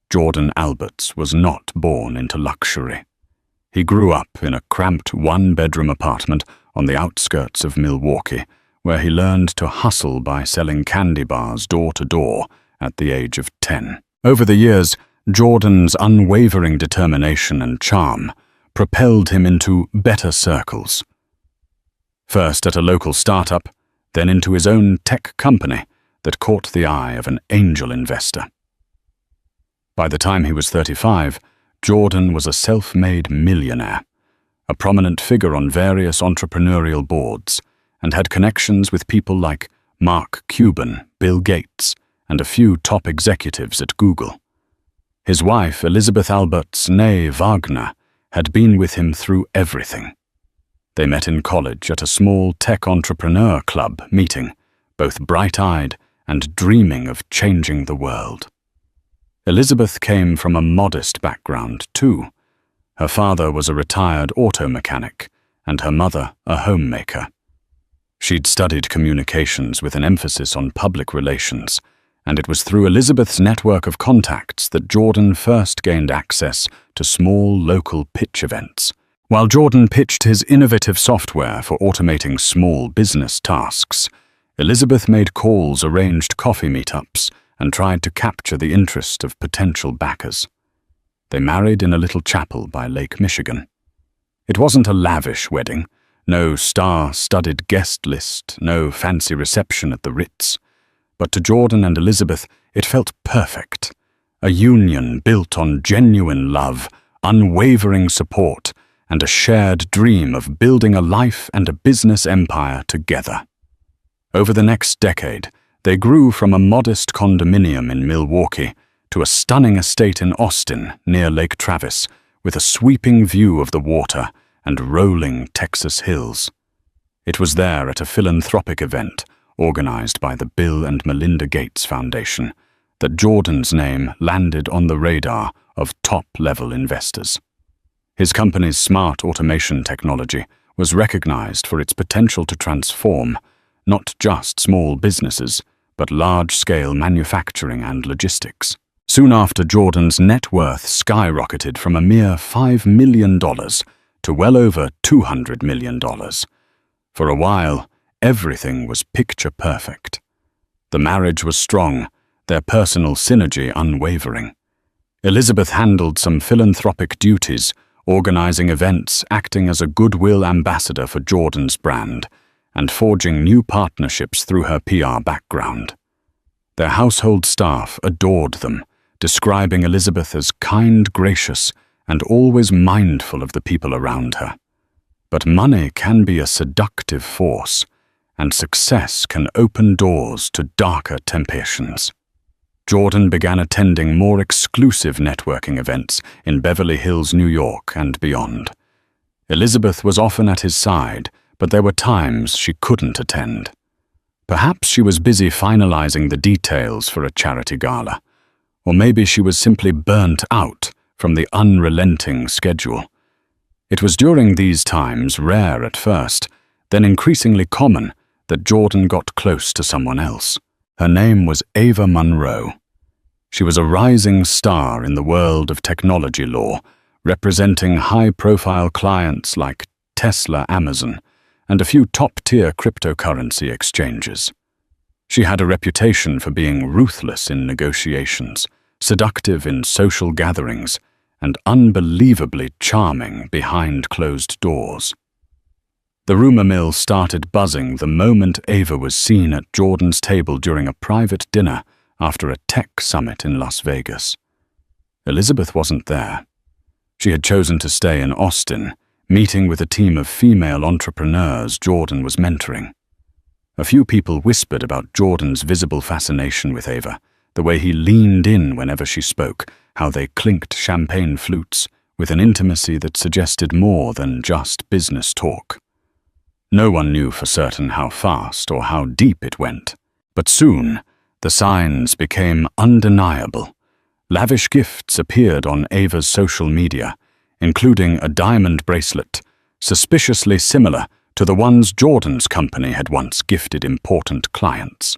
Jordan Alberts was not born into luxury. He grew up in a cramped one-bedroom apartment on the outskirts of Milwaukee, where he learned to hustle by selling candy bars door to door at the age of 10. Over the years, Jordan's unwavering determination and charm propelled him into better circles. First at a local startup, then into his own tech company that caught the eye of an angel investor. By the time he was 35, Jordan was a self-made millionaire, a prominent figure on various entrepreneurial boards, and had connections with people like Mark Cuban, Bill Gates, and a few top executives at Google. His wife, Elizabeth Alberts née Wagner, had been with him through everything. They met in college at a small tech entrepreneur club meeting, both bright-eyed and dreaming of changing the world. Elizabeth came from a modest background, too. Her father was a retired auto mechanic, and her mother a homemaker. She'd studied communications with an emphasis on public relations, and it was through Elizabeth's network of contacts that Jordan first gained access to small local pitch events. While Jordan pitched his innovative software for automating small business tasks, Elizabeth made calls, arranged coffee meetups, and tried to capture the interest of potential backers. They married in a little chapel by Lake Michigan. It wasn't a lavish wedding, no star-studded guest list, no fancy reception at the Ritz. But to Jordan and Elizabeth, it felt perfect. A union built on genuine love, unwavering support, and a shared dream of building a life and a business empire together. Over the next decade, they grew from a modest condominium in Milwaukee to a stunning estate in Austin near Lake Travis, with a sweeping view of the water and rolling Texas hills. It was there at a philanthropic event organized by the Bill and Melinda Gates Foundation that Jordan's name landed on the radar of top-level investors. His company's smart automation technology was recognized for its potential to transform not just small businesses, but large-scale manufacturing and logistics. Soon after, Jordan's net worth skyrocketed from a mere $5 million to well over $200 million. For a while, everything was picture perfect. The marriage was strong, their personal synergy unwavering. Elizabeth handled some philanthropic duties, organizing events, acting as a goodwill ambassador for Jordan's brand, and forging new partnerships through her PR background. Their household staff adored them, describing Elizabeth as kind, gracious, and always mindful of the people around her. But money can be a seductive force, and success can open doors to darker temptations. Jordan began attending more exclusive networking events in Beverly Hills, New York, and beyond. Elizabeth was often at his side, but there were times she couldn't attend. Perhaps she was busy finalizing the details for a charity gala, or maybe she was simply burnt out from the unrelenting schedule. It was during these times, rare at first, then increasingly common, that Jordan got close to someone else. Her name was Ava Monroe. She was a rising star in the world of technology law, representing high-profile clients like Tesla, Amazon, and a few top-tier cryptocurrency exchanges. She had a reputation for being ruthless in negotiations, seductive in social gatherings, and unbelievably charming behind closed doors. The rumor mill started buzzing the moment Ava was seen at Jordan's table during a private dinner after a tech summit in Las Vegas. Elizabeth wasn't there. She had chosen to stay in Austin, meeting with a team of female entrepreneurs Jordan was mentoring. A few people whispered about Jordan's visible fascination with Ava, the way he leaned in whenever she spoke, how they clinked champagne flutes with an intimacy that suggested more than just business talk. No one knew for certain how fast or how deep it went. But soon, the signs became undeniable. Lavish gifts appeared on Ava's social media, including a diamond bracelet, suspiciously similar to the ones Jordan's company had once gifted important clients.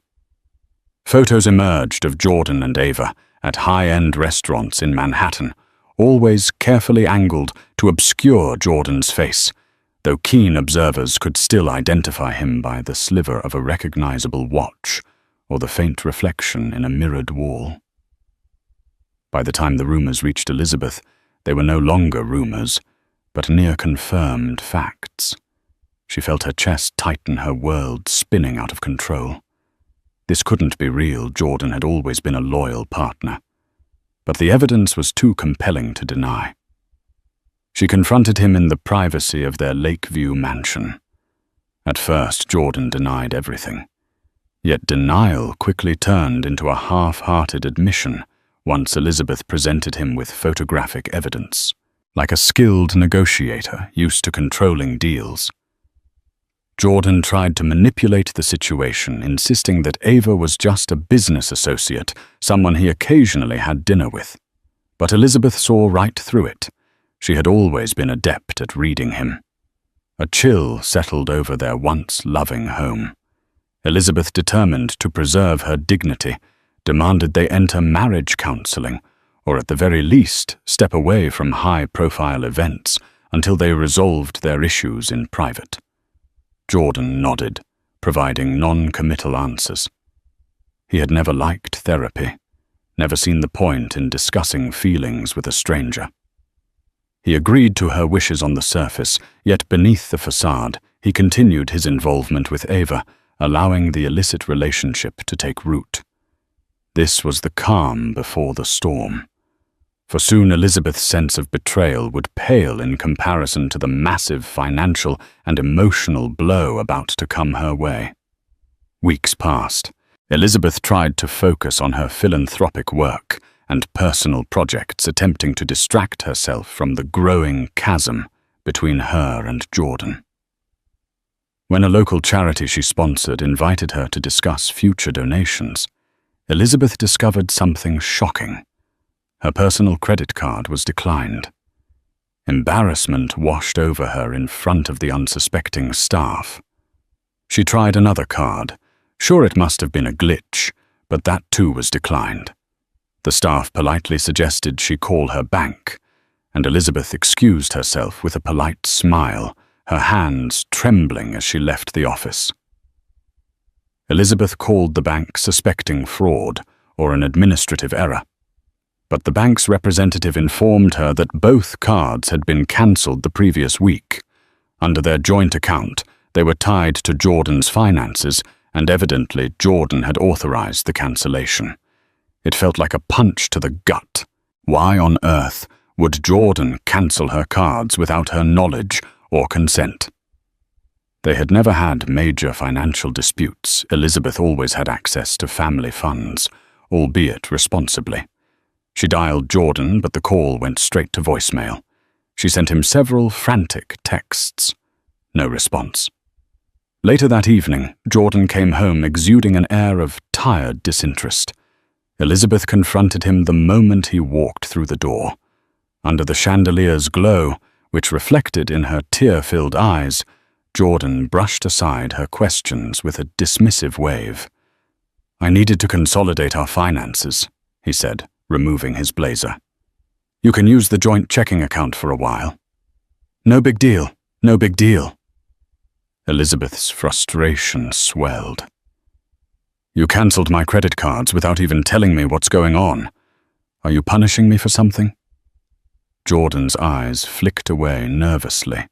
Photos emerged of Jordan and Ava at high-end restaurants in Manhattan, always carefully angled to obscure Jordan's face, though keen observers could still identify him by the sliver of a recognizable watch or the faint reflection in a mirrored wall. By the time the rumors reached Elizabeth, they were no longer rumors, but near-confirmed facts. She felt her chest tighten, her world spinning out of control. This couldn't be real. Jordan had always been a loyal partner. But the evidence was too compelling to deny. She confronted him in the privacy of their Lakeview mansion. At first, Jordan denied everything. Yet denial quickly turned into a half-hearted admission once Elizabeth presented him with photographic evidence, like a skilled negotiator used to controlling deals. Jordan tried to manipulate the situation, insisting that Ava was just a business associate, someone he occasionally had dinner with. But Elizabeth saw right through it. She had always been adept at reading him. A chill settled over their once loving home. Elizabeth, determined to preserve her dignity, demanded they enter marriage counseling, or at the very least step away from high-profile events until they resolved their issues in private. Jordan nodded, providing non-committal answers. He had never liked therapy, never seen the point in discussing feelings with a stranger. He agreed to her wishes on the surface, yet beneath the facade, he continued his involvement with Ava, allowing the illicit relationship to take root. This was the calm before the storm. For soon Elizabeth's sense of betrayal would pale in comparison to the massive financial and emotional blow about to come her way. Weeks passed. Elizabeth tried to focus on her philanthropic work and personal projects, attempting to distract herself from the growing chasm between her and Jordan. When a local charity she sponsored invited her to discuss future donations, Elizabeth discovered something shocking. Her personal credit card was declined. Embarrassment washed over her in front of the unsuspecting staff. She tried another card. Sure, it must have been a glitch, but that too was declined. The staff politely suggested she call her bank, and Elizabeth excused herself with a polite smile, her hands trembling as she left the office. Elizabeth called the bank suspecting fraud or an administrative error. But the bank's representative informed her that both cards had been cancelled the previous week. Under their joint account, they were tied to Jordan's finances, and evidently Jordan had authorized the cancellation. It felt like a punch to the gut. Why on earth would Jordan cancel her cards without her knowledge or consent? They had never had major financial disputes. Elizabeth always had access to family funds, albeit responsibly. She dialed Jordan, but the call went straight to voicemail. She sent him several frantic texts. No response. Later that evening, Jordan came home exuding an air of tired disinterest. Elizabeth confronted him the moment he walked through the door. Under the chandelier's glow, which reflected in her tear-filled eyes, Jordan brushed aside her questions with a dismissive wave. "I needed to consolidate our finances," he said, removing his blazer. "You can use the joint checking account for a while." "No big deal, no big deal." Elizabeth's frustration swelled. "You cancelled my credit cards without even telling me what's going on. Are you punishing me for something?" Jordan's eyes flicked away nervously,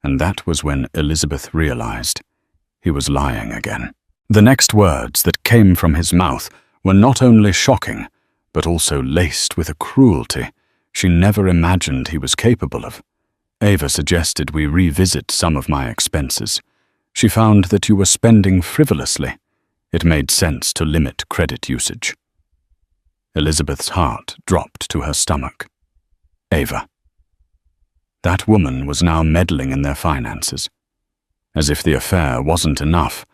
and that was when Elizabeth realized he was lying again. The next words that came from his mouth were not only shocking, but also laced with a cruelty she never imagined he was capable of. "Ava suggested we revisit some of my expenses. She found that you were spending frivolously. It made sense to limit credit usage." Elizabeth's heart dropped to her stomach. Ava. That woman was now meddling in their finances. As if the affair wasn't enough,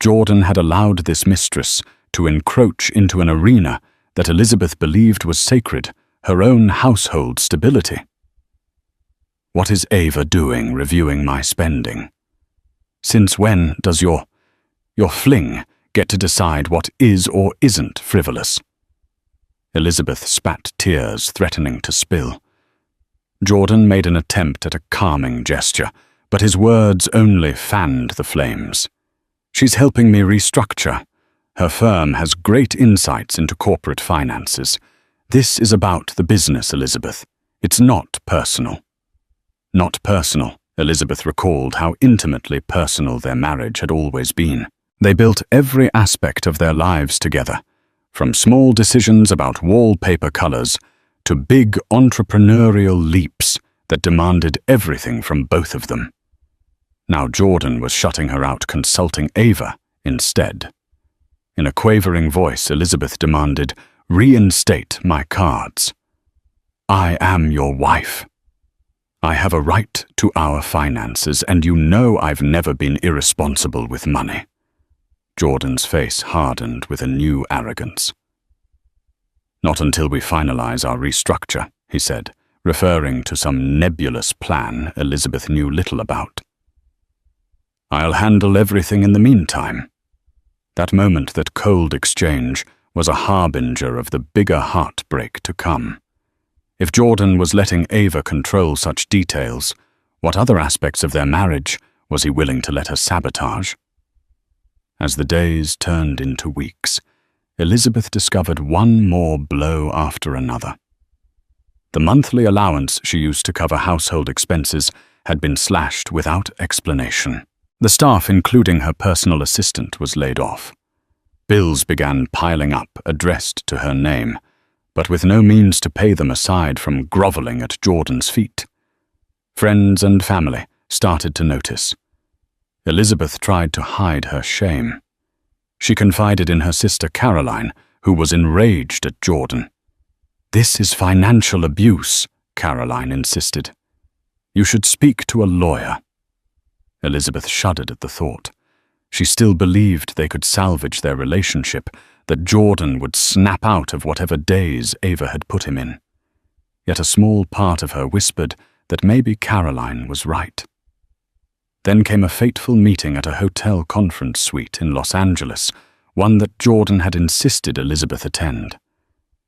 Jordan had allowed this mistress to encroach into an arena that Elizabeth believed was sacred, her own household stability. "What is Ava doing reviewing my spending? Since when does your fling get to decide what is or isn't frivolous?" Elizabeth spat tears, threatening to spill. Jordan made an attempt at a calming gesture, but his words only fanned the flames. "She's helping me restructure. Her firm has great insights into corporate finances. This is about the business, Elizabeth. It's not personal." Not personal. Elizabeth recalled how intimately personal their marriage had always been. They built every aspect of their lives together, from small decisions about wallpaper colors to big entrepreneurial leaps that demanded everything from both of them. Now Jordan was shutting her out, consulting Ava instead. In a quavering voice, Elizabeth demanded, "Reinstate my cards. I am your wife. I have a right to our finances, and you know I've never been irresponsible with money." Jordan's face hardened with a new arrogance. "Not until we finalize our restructure," he said, referring to some nebulous plan Elizabeth knew little about. "I'll handle everything in the meantime." That moment, that cold exchange, was a harbinger of the bigger heartbreak to come. If Jordan was letting Ava control such details, what other aspects of their marriage was he willing to let her sabotage? As the days turned into weeks, Elizabeth discovered one more blow after another. The monthly allowance she used to cover household expenses had been slashed without explanation. The staff, including her personal assistant, was laid off. Bills began piling up, addressed to her name, but with no means to pay them aside from groveling at Jordan's feet. Friends and family started to notice. Elizabeth tried to hide her shame. She confided in her sister Caroline, who was enraged at Jordan. "This is financial abuse," Caroline insisted. "You should speak to a lawyer." Elizabeth shuddered at the thought. She still believed they could salvage their relationship, that Jordan would snap out of whatever daze Ava had put him in. Yet a small part of her whispered that maybe Caroline was right. Then came a fateful meeting at a hotel conference suite in Los Angeles, one that Jordan had insisted Elizabeth attend.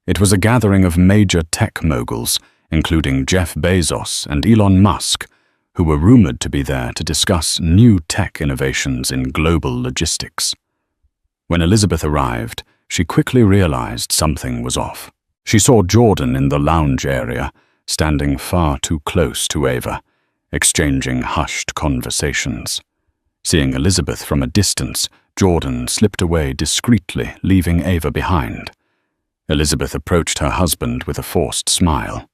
It was a gathering of major tech moguls, including Jeff Bezos and Elon Musk, who were rumored to be there to discuss new tech innovations in global logistics. When Elizabeth arrived, she quickly realized something was off. She saw Jordan in the lounge area, standing far too close to Ava, exchanging hushed conversations. Seeing Elizabeth from a distance, Jordan slipped away discreetly, leaving Ava behind. Elizabeth approached her husband with a forced smile.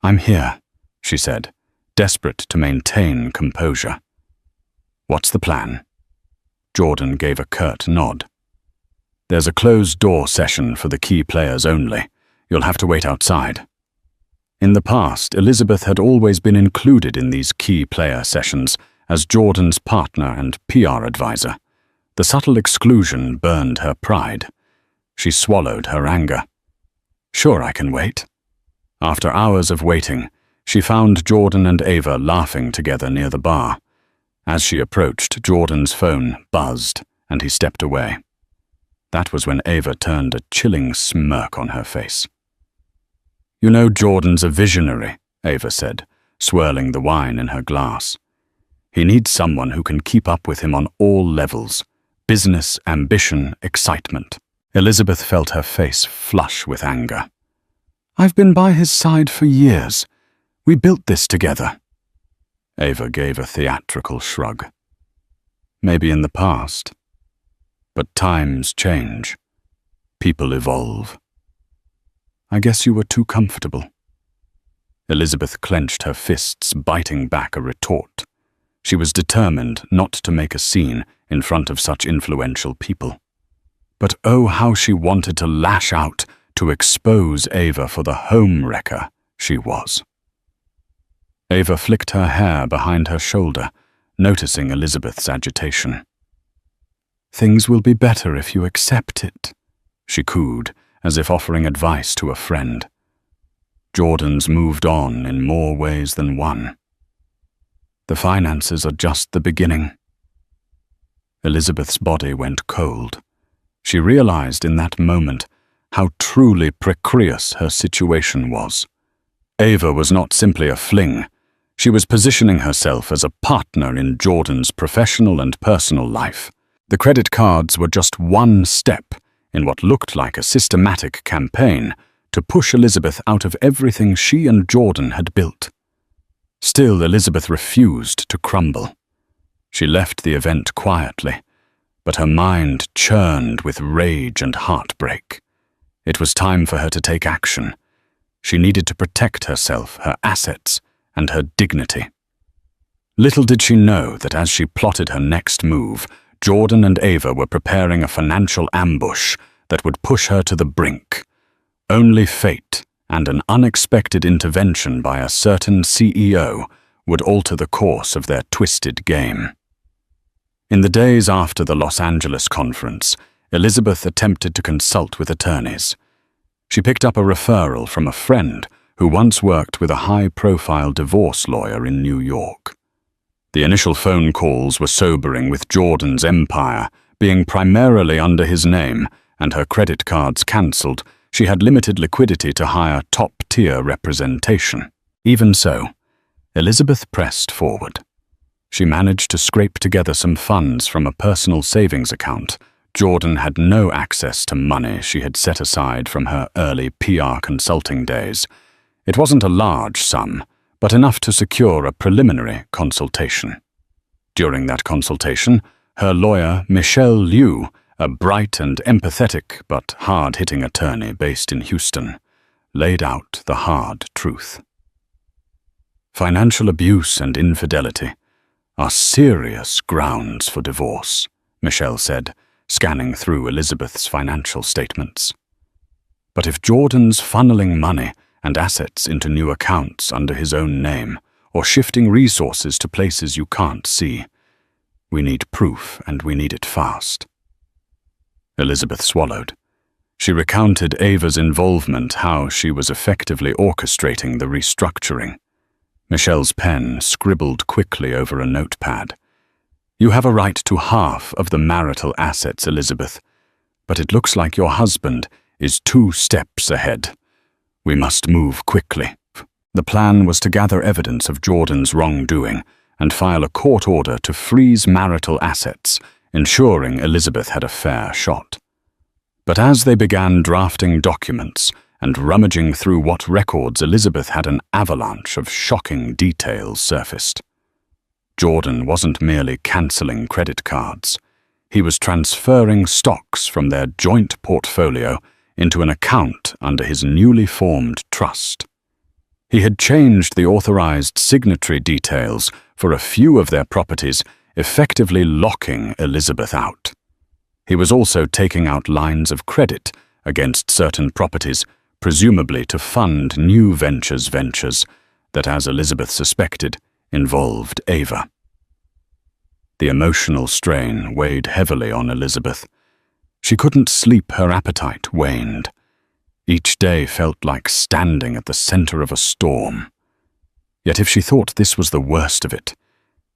"I'm here," she said, desperate to maintain composure. "What's the plan?" Jordan gave a curt nod. "There's a closed-door session for the key players only. You'll have to wait outside." In the past, Elizabeth had always been included in these key player sessions as Jordan's partner and PR advisor. The subtle exclusion burned her pride. She swallowed her anger. "Sure, I can wait." After hours of waiting, she found Jordan and Ava laughing together near the bar. As she approached, Jordan's phone buzzed, and he stepped away. That was when Ava turned a chilling smirk on her face. "You know Jordan's a visionary," Ava said, swirling the wine in her glass. "He needs someone who can keep up with him on all levels: business, ambition, excitement." Elizabeth felt her face flush with anger. "I've been by his side for years. We built this together." Ava gave a theatrical shrug. "Maybe in the past. But times change. People evolve. I guess you were too comfortable." Elizabeth clenched her fists, biting back a retort. She was determined not to make a scene in front of such influential people. But oh, how she wanted to lash out, to expose Ava for the home-wrecker she was. Ava flicked her hair behind her shoulder, noticing Elizabeth's agitation. "Things will be better if you accept it," she cooed, as if offering advice to a friend. Jordan's moved on in more ways than one. The finances are just the beginning. Elizabeth's body went cold. She realized in that moment how truly precarious her situation was. Ava was not simply a fling. She was positioning herself as a partner in Jordan's professional and personal life. The credit cards were just one step in what looked like a systematic campaign to push Elizabeth out of everything she and Jordan had built. Still, Elizabeth refused to crumble. She left the event quietly, but her mind churned with rage and heartbreak. It was time for her to take action. She needed to protect herself, her assets, and her dignity. Little did she know that as she plotted her next move, Jordan and Ava were preparing a financial ambush that would push her to the brink. Only fate and an unexpected intervention by a certain CEO would alter the course of their twisted game. In the days after the Los Angeles conference, Elizabeth attempted to consult with attorneys. She picked up a referral from a friend who once worked with a high-profile divorce lawyer in New York. The initial phone calls were sobering, with Jordan's empire being primarily under his name and her credit cards cancelled. She had limited liquidity to hire top-tier representation. Even so, Elizabeth pressed forward. She managed to scrape together some funds from a personal savings account. Jordan had no access to money she had set aside from her early PR consulting days. It wasn't a large sum, but enough to secure a preliminary consultation. During that consultation, her lawyer, Michelle Liu, a bright and empathetic but hard-hitting attorney based in Houston, laid out the hard truth. Financial abuse and infidelity are serious grounds for divorce, Michelle said, scanning through Elizabeth's financial statements. But if Jordan's funneling money and assets into new accounts under his own name, or shifting resources to places you can't see, we need proof, and we need it fast. Elizabeth swallowed. She recounted Ava's involvement, how she was effectively orchestrating the restructuring. Michelle's pen scribbled quickly over a notepad. "You have a right to half of the marital assets, Elizabeth, but it looks like your husband is 2 steps ahead. We must move quickly." The plan was to gather evidence of Jordan's wrongdoing and file a court order to freeze marital assets, ensuring Elizabeth had a fair shot. But as they began drafting documents and rummaging through what records, Elizabeth had an avalanche of shocking details surfaced. Jordan wasn't merely cancelling credit cards. He was transferring stocks from their joint portfolio into an account under his newly formed trust. He had changed the authorized signatory details for a few of their properties, effectively locking Elizabeth out. He was also taking out lines of credit against certain properties, presumably to fund new ventures that, as Elizabeth suspected, involved Ava. The emotional strain weighed heavily on Elizabeth. She couldn't sleep, her appetite waned. Each day felt like standing at the center of a storm. Yet if she thought this was the worst of it,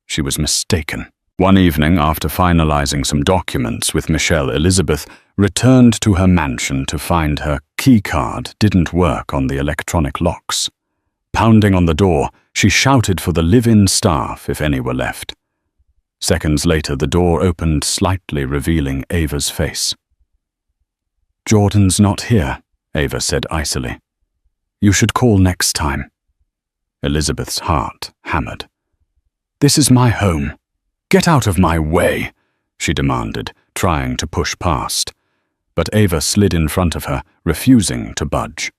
she was mistaken. One evening, after finalizing some documents with Michelle, Elizabeth returned to her mansion to find her keycard didn't work on the electronic locks. Pounding on the door, she shouted for the live-in staff if any were left. Seconds later, the door opened slightly, revealing Ava's face. "Jordan's not here," Ava said icily. "You should call next time." Elizabeth's heart hammered. "This is my home. Get out of my way," she demanded, trying to push past. But Ava slid in front of her, refusing to budge.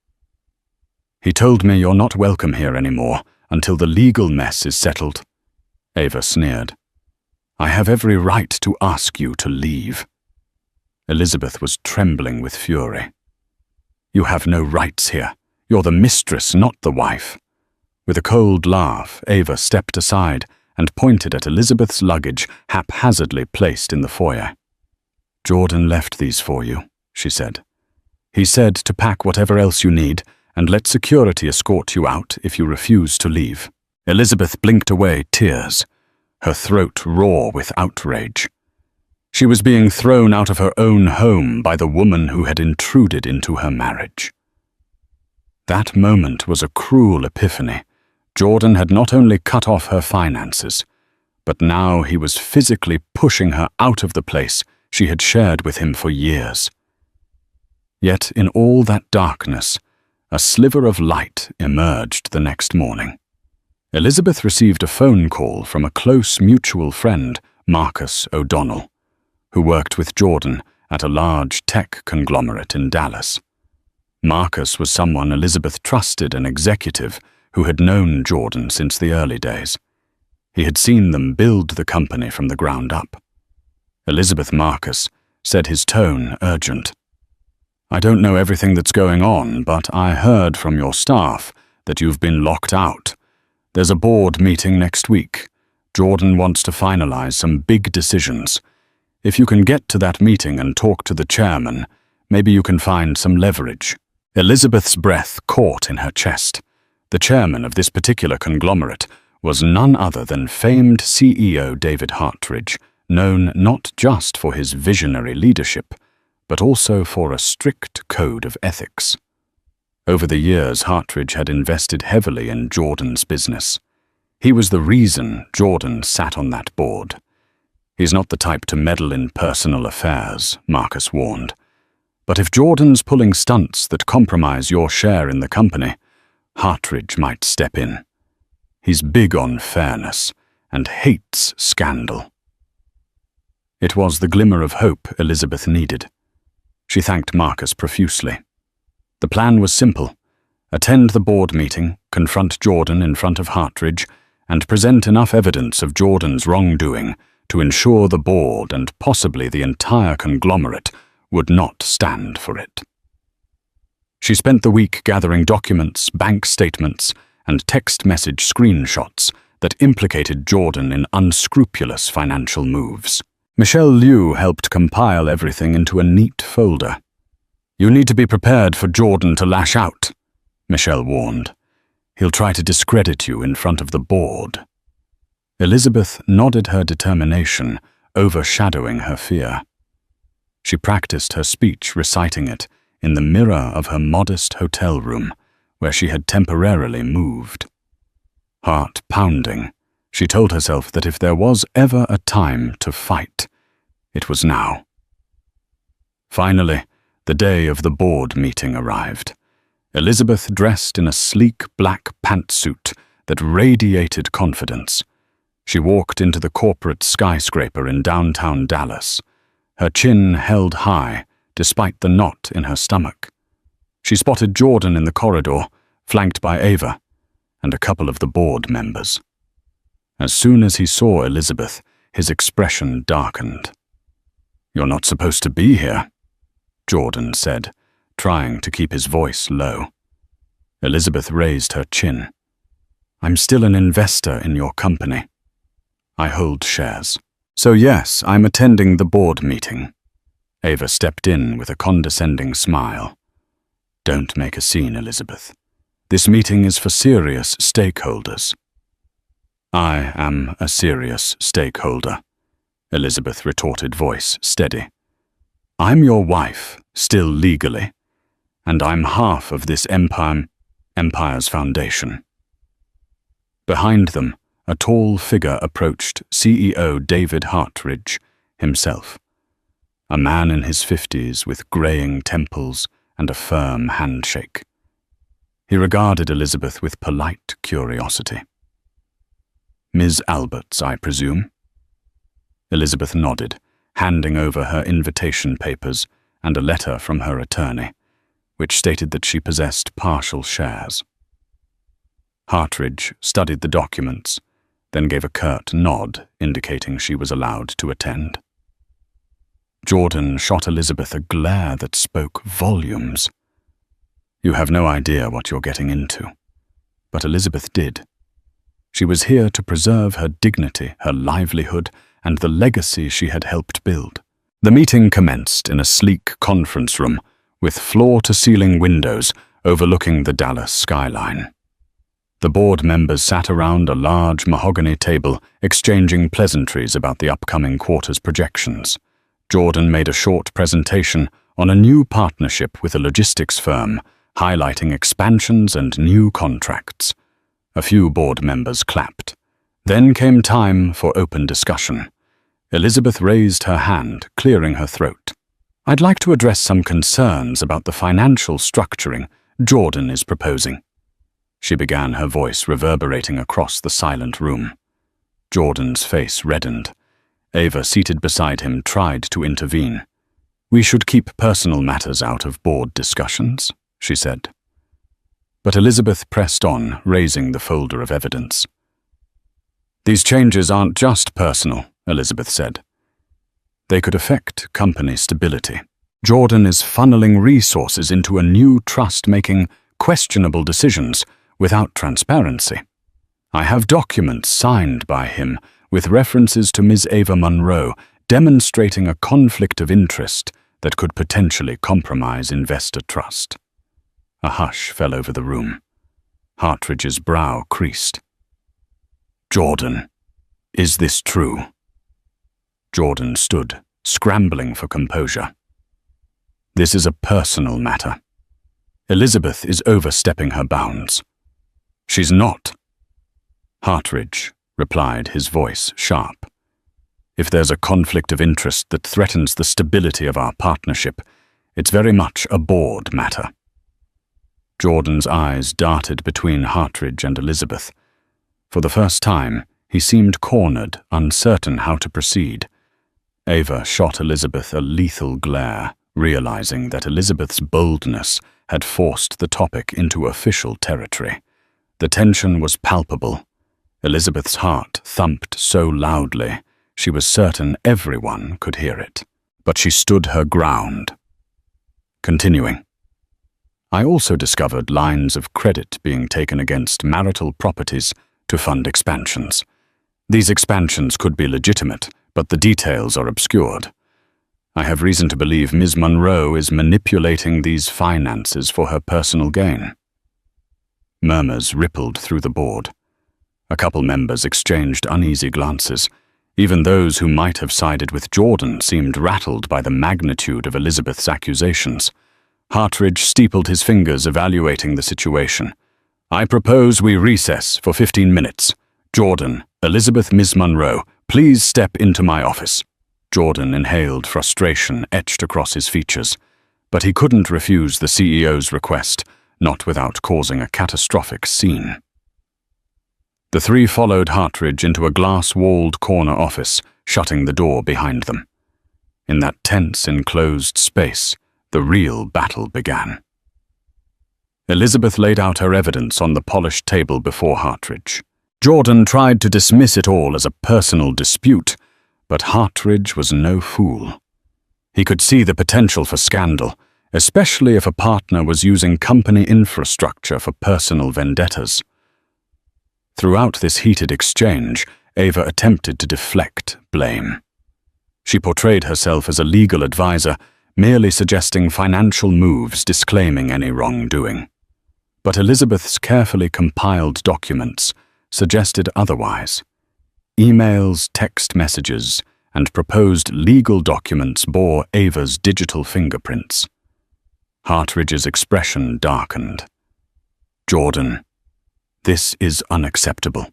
"He told me you're not welcome here anymore until the legal mess is settled," Ava sneered. "I have every right to ask you to leave." Elizabeth was trembling with fury. "You have no rights here. You're the mistress, not the wife." With a cold laugh, Ava stepped aside and pointed at Elizabeth's luggage haphazardly placed in the foyer. "Jordan left these for you," she said. "He said to pack whatever else you need and let security escort you out if you refuse to leave." Elizabeth blinked away tears, her throat raw with outrage. She was being thrown out of her own home by the woman who had intruded into her marriage. That moment was a cruel epiphany. Jordan had not only cut off her finances, but now he was physically pushing her out of the place she had shared with him for years. Yet in all that darkness, a sliver of light emerged the next morning. Elizabeth received a phone call from a close mutual friend, Marcus O'Donnell, who worked with Jordan at a large tech conglomerate in Dallas. Marcus was someone Elizabeth trusted, an executive who had known Jordan since the early days. He had seen them build the company from the ground up. Elizabeth Marcus said, his tone urgent. "I don't know everything that's going on, but I heard from your staff that you've been locked out. There's a board meeting next week. Jordan wants to finalize some big decisions. If you can get to that meeting and talk to the chairman, maybe you can find some leverage." Elizabeth's breath caught in her chest. The chairman of this particular conglomerate was none other than famed CEO David Hartridge, known not just for his visionary leadership, but also for a strict code of ethics. Over the years, Hartridge had invested heavily in Jordan's business. He was the reason Jordan sat on that board. "He's not the type to meddle in personal affairs," Marcus warned. "But if Jordan's pulling stunts that compromise your share in the company, Hartridge might step in. He's big on fairness and hates scandal." It was the glimmer of hope Elizabeth needed. She thanked Marcus profusely. The plan was simple: attend the board meeting, confront Jordan in front of Hartridge, and present enough evidence of Jordan's wrongdoing to ensure the board and possibly the entire conglomerate would not stand for it. She spent the week gathering documents, bank statements, and text message screenshots that implicated Jordan in unscrupulous financial moves. Michelle Liu helped compile everything into a neat folder. "You need to be prepared for Jordan to lash out," Michelle warned. "He'll try to discredit you in front of the board." Elizabeth nodded her determination, overshadowing her fear. She practiced her speech, reciting it in the mirror of her modest hotel room, where she had temporarily moved. Heart pounding, she told herself that if there was ever a time to fight, it was now. Finally, the day of the board meeting arrived. Elizabeth dressed in a sleek black pantsuit that radiated confidence. She walked into the corporate skyscraper in downtown Dallas, her chin held high despite the knot in her stomach. She spotted Jordan in the corridor, flanked by Ava, and a couple of the board members. As soon as he saw Elizabeth, his expression darkened. "You're not supposed to be here," Jordan said, trying to keep his voice low. Elizabeth raised her chin. "I'm still an investor in your company. I hold shares. So yes, I'm attending the board meeting." Ava stepped in with a condescending smile. "Don't make a scene, Elizabeth. This meeting is for serious stakeholders." "I am a serious stakeholder," Elizabeth retorted, voice steady. "I'm your wife, still legally, and I'm half of this empire's foundation." Behind them, a tall figure approached CEO David Hartridge himself, a man in his 50s with graying temples and a firm handshake. He regarded Elizabeth with polite curiosity. "Ms. Alberts, I presume?" Elizabeth nodded, handing over her invitation papers and a letter from her attorney, which stated that she possessed partial shares. Hartridge studied the documents, then gave a curt nod indicating she was allowed to attend. Jordan shot Elizabeth a glare that spoke volumes. You have no idea what you're getting into. But Elizabeth did. She was here to preserve her dignity, her livelihood, and the legacy she had helped build. The meeting commenced in a sleek conference room with floor-to-ceiling windows overlooking the Dallas skyline. The board members sat around a large mahogany table exchanging pleasantries about the upcoming quarter's projections. Jordan made a short presentation on a new partnership with a logistics firm, highlighting expansions and new contracts. A few board members clapped. Then came time for open discussion. Elizabeth raised her hand, clearing her throat. "I'd like to address some concerns about the financial structuring Jordan is proposing." She began, her voice reverberating across the silent room. Jordan's face reddened. Ava, seated beside him, tried to intervene. "We should keep personal matters out of board discussions," she said. But Elizabeth pressed on, raising the folder of evidence. "These changes aren't just personal," Elizabeth said. "They could affect company stability. Jordan is funneling resources into a new trust making questionable decisions without transparency. I have documents signed by him with references to Ms. Ava Monroe demonstrating a conflict of interest that could potentially compromise investor trust." A hush fell over the room. Hartridge's brow creased. "Jordan, is this true?" Jordan stood, scrambling for composure. "This is a personal matter. Elizabeth is overstepping her bounds." "She's not." Hartridge replied, his voice sharp. "If there's a conflict of interest that threatens the stability of our partnership, it's very much a board matter." Jordan's eyes darted between Hartridge and Elizabeth. For the first time, he seemed cornered, uncertain how to proceed. Ava shot Elizabeth a lethal glare, realizing that Elizabeth's boldness had forced the topic into official territory. The tension was palpable. Elizabeth's heart thumped so loudly, she was certain everyone could hear it. But she stood her ground. Continuing. "I also discovered lines of credit being taken against marital properties to fund expansions. These expansions could be legitimate, but the details are obscured. I have reason to believe Ms. Monroe is manipulating these finances for her personal gain." Murmurs rippled through the board. A couple members exchanged uneasy glances. Even those who might have sided with Jordan seemed rattled by the magnitude of Elizabeth's accusations. Hartridge steepled his fingers, evaluating the situation. "I propose we recess for 15 minutes. Jordan, Elizabeth, Miss Monroe, please step into my office." Jordan inhaled frustration etched across his features, but he couldn't refuse the CEO's request, not without causing a catastrophic scene. The three followed Hartridge into a glass-walled corner office, shutting the door behind them. In that tense, enclosed space, the real battle began. Elizabeth laid out her evidence on the polished table before Hartridge. Jordan tried to dismiss it all as a personal dispute, but Hartridge was no fool. He could see the potential for scandal, especially if a partner was using company infrastructure for personal vendettas. Throughout this heated exchange, Ava attempted to deflect blame. She portrayed herself as a legal advisor, merely suggesting financial moves, disclaiming any wrongdoing. But Elizabeth's carefully compiled documents suggested otherwise. Emails, text messages, and proposed legal documents bore Ava's digital fingerprints. Hartridge's expression darkened. "Jordan, this is unacceptable.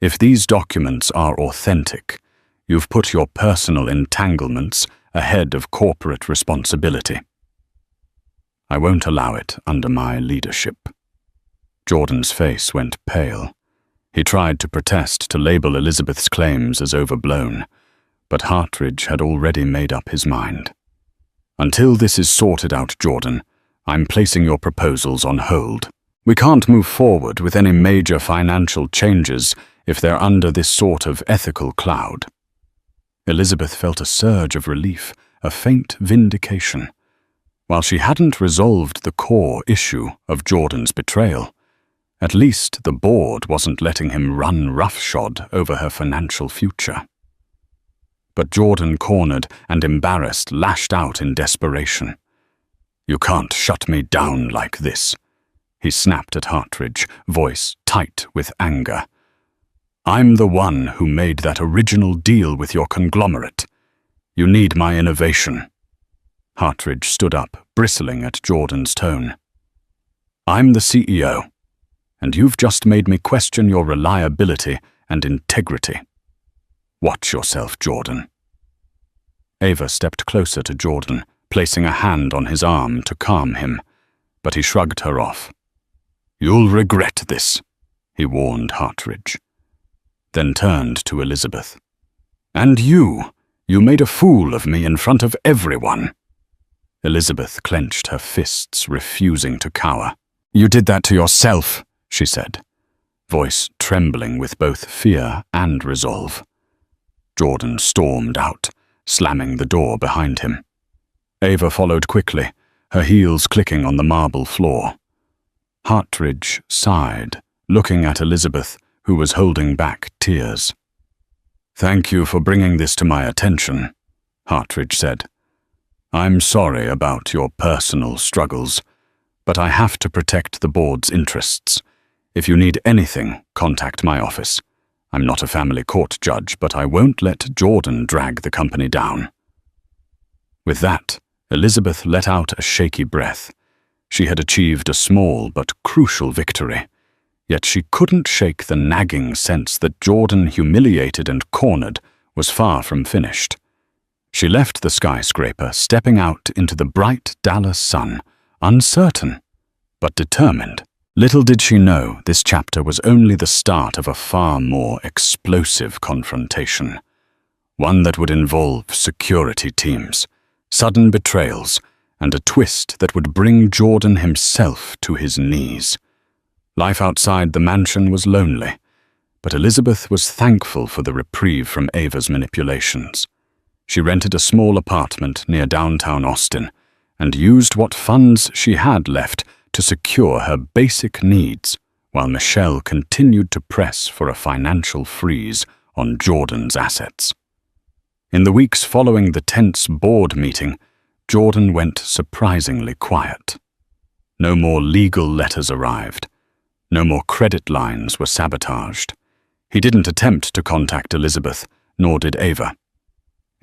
If these documents are authentic, you've put your personal entanglements ahead of corporate responsibility. I won't allow it under my leadership." Jordan's face went pale. He tried to protest, to label Elizabeth's claims as overblown, but Hartridge had already made up his mind. "Until this is sorted out, Jordan, I'm placing your proposals on hold. We can't move forward with any major financial changes if they're under this sort of ethical cloud." Elizabeth felt a surge of relief, a faint vindication. While she hadn't resolved the core issue of Jordan's betrayal, at least the board wasn't letting him run roughshod over her financial future. but Jordan, cornered and embarrassed, lashed out in desperation. "You can't shut me down like this," he snapped at Hartridge, voice tight with anger. "I'm the one who made that original deal with your conglomerate. You need my innovation." Hartridge stood up, bristling at Jordan's tone. "I'm the CEO, and you've just made me question your reliability and integrity. Watch yourself, Jordan." Ava stepped closer to Jordan, placing a hand on his arm to calm him, but he shrugged her off. "You'll regret this," he warned Hartridge, then turned to Elizabeth. "And you made a fool of me in front of everyone." Elizabeth clenched her fists, refusing to cower. "You did that to yourself," she said, voice trembling with both fear and resolve. Jordan stormed out, slamming the door behind him. Ava followed quickly, her heels clicking on the marble floor. Hartridge sighed, looking at Elizabeth, who was holding back tears. "Thank you for bringing this to my attention," Hartridge said. "I'm sorry about your personal struggles, but I have to protect the board's interests. If you need anything, contact my office. I'm not a family court judge, but I won't let Jordan drag the company down." With that, Elizabeth let out a shaky breath. She had achieved a small but crucial victory, yet she couldn't shake the nagging sense that Jordan, humiliated and cornered, was far from finished. She left the skyscraper, stepping out into the bright Dallas sun, uncertain, but determined. Little did she know this chapter was only the start of a far more explosive confrontation, one that would involve security teams, sudden betrayals, and a twist that would bring Jordan himself to his knees. Life outside the mansion was lonely, but Elizabeth was thankful for the reprieve from Ava's manipulations. She rented a small apartment near downtown Austin and used what funds she had left to secure her basic needs, while Michelle continued to press for a financial freeze on Jordan's assets. In the weeks following the tense board meeting, Jordan went surprisingly quiet. No more legal letters arrived. No more credit lines were sabotaged. He didn't attempt to contact Elizabeth, nor did Ava.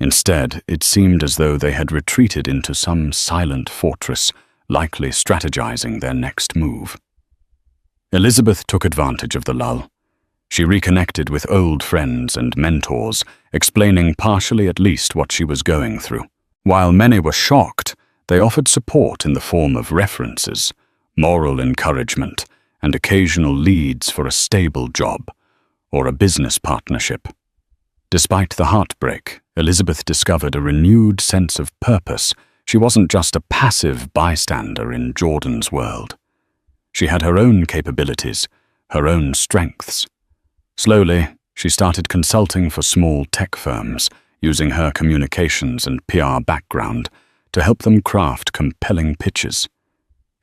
Instead, it seemed as though they had retreated into some silent fortress, likely strategizing their next move. Elizabeth took advantage of the lull. She reconnected with old friends and mentors, explaining partially at least what she was going through. While many were shocked, they offered support in the form of references, moral encouragement, and occasional leads for a stable job or a business partnership. Despite the heartbreak, Elizabeth discovered a renewed sense of purpose. She wasn't just a passive bystander in Jordan's world. She had her own capabilities, her own strengths. Slowly, she started consulting for small tech firms, using her communications and PR background to help them craft compelling pitches.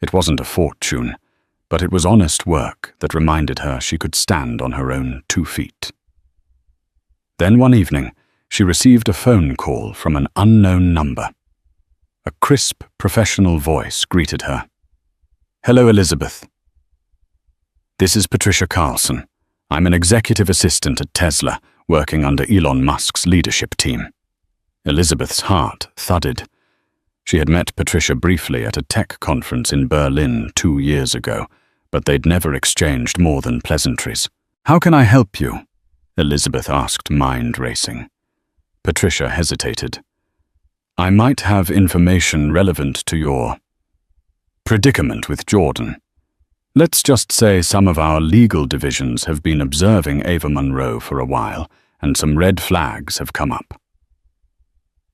It wasn't a fortune, but it was honest work that reminded her she could stand on her own 2 feet. Then one evening, she received a phone call from an unknown number. A crisp, professional voice greeted her. "Hello, Elizabeth. This is Patricia Carlson. I'm an executive assistant at Tesla, working under Elon Musk's leadership team." Elizabeth's heart thudded. She had met Patricia briefly at a tech conference in Berlin 2 years ago, but they'd never exchanged more than pleasantries. "How can I help you?" Elizabeth asked, mind racing. Patricia hesitated. "I might have information relevant to your predicament with Jordan. Let's just say some of our legal divisions have been observing Ava Monroe for a while, and some red flags have come up."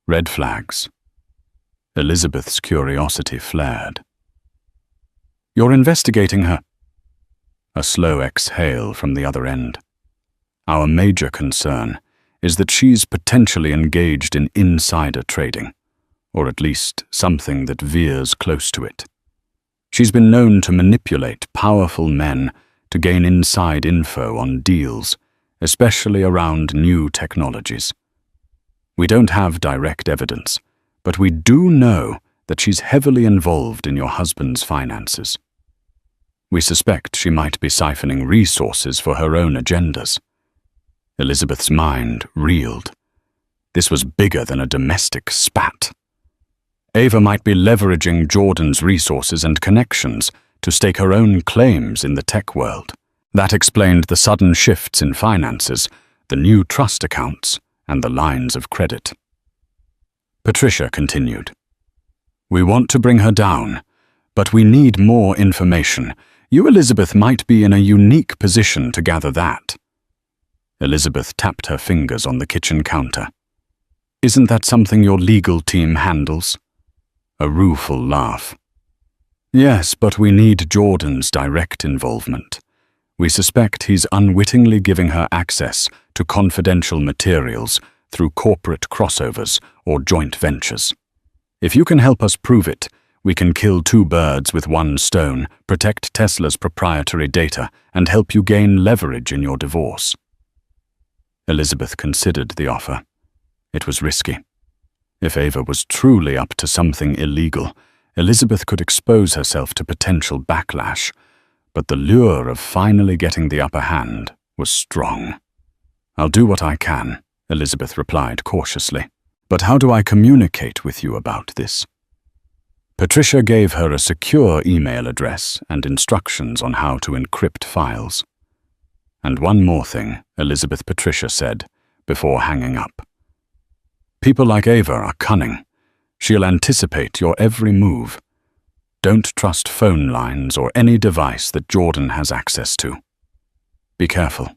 Red flags. Elizabeth's curiosity flared. "You're investigating her?" A slow exhale from the other end. "Our major concern is that she's potentially engaged in insider trading, or at least something that veers close to it. She's been known to manipulate powerful men to gain inside info on deals, especially around new technologies. We don't have direct evidence, but we do know that she's heavily involved in your husband's finances. We suspect she might be siphoning resources for her own agendas. Elizabeth's mind reeled. This was bigger than a domestic spat. Ava might be leveraging Jordan's resources and connections to stake her own claims in the tech world. That explained the sudden shifts in finances, the new trust accounts, and the lines of credit. Patricia continued. We want to bring her down, but we need more information. You, Elizabeth, might be in a unique position to gather that. Elizabeth tapped her fingers on the kitchen counter. Isn't that something your legal team handles? A rueful laugh. Yes, but we need Jordan's direct involvement. We suspect he's unwittingly giving her access to confidential materials through corporate crossovers or joint ventures. If you can help us prove it, we can kill two birds with one stone, protect Tesla's proprietary data, and help you gain leverage in your divorce. Elizabeth considered the offer. It was risky. If Ava was truly up to something illegal, Elizabeth could expose herself to potential backlash, but the lure of finally getting the upper hand was strong. I'll do what I can, Elizabeth replied cautiously. But how do I communicate with you about this? Patricia gave her a secure email address and instructions on how to encrypt files. And one more thing, Elizabeth Patricia said, before hanging up. People like Ava are cunning. She'll anticipate your every move. Don't trust phone lines or any device that Jordan has access to. Be careful.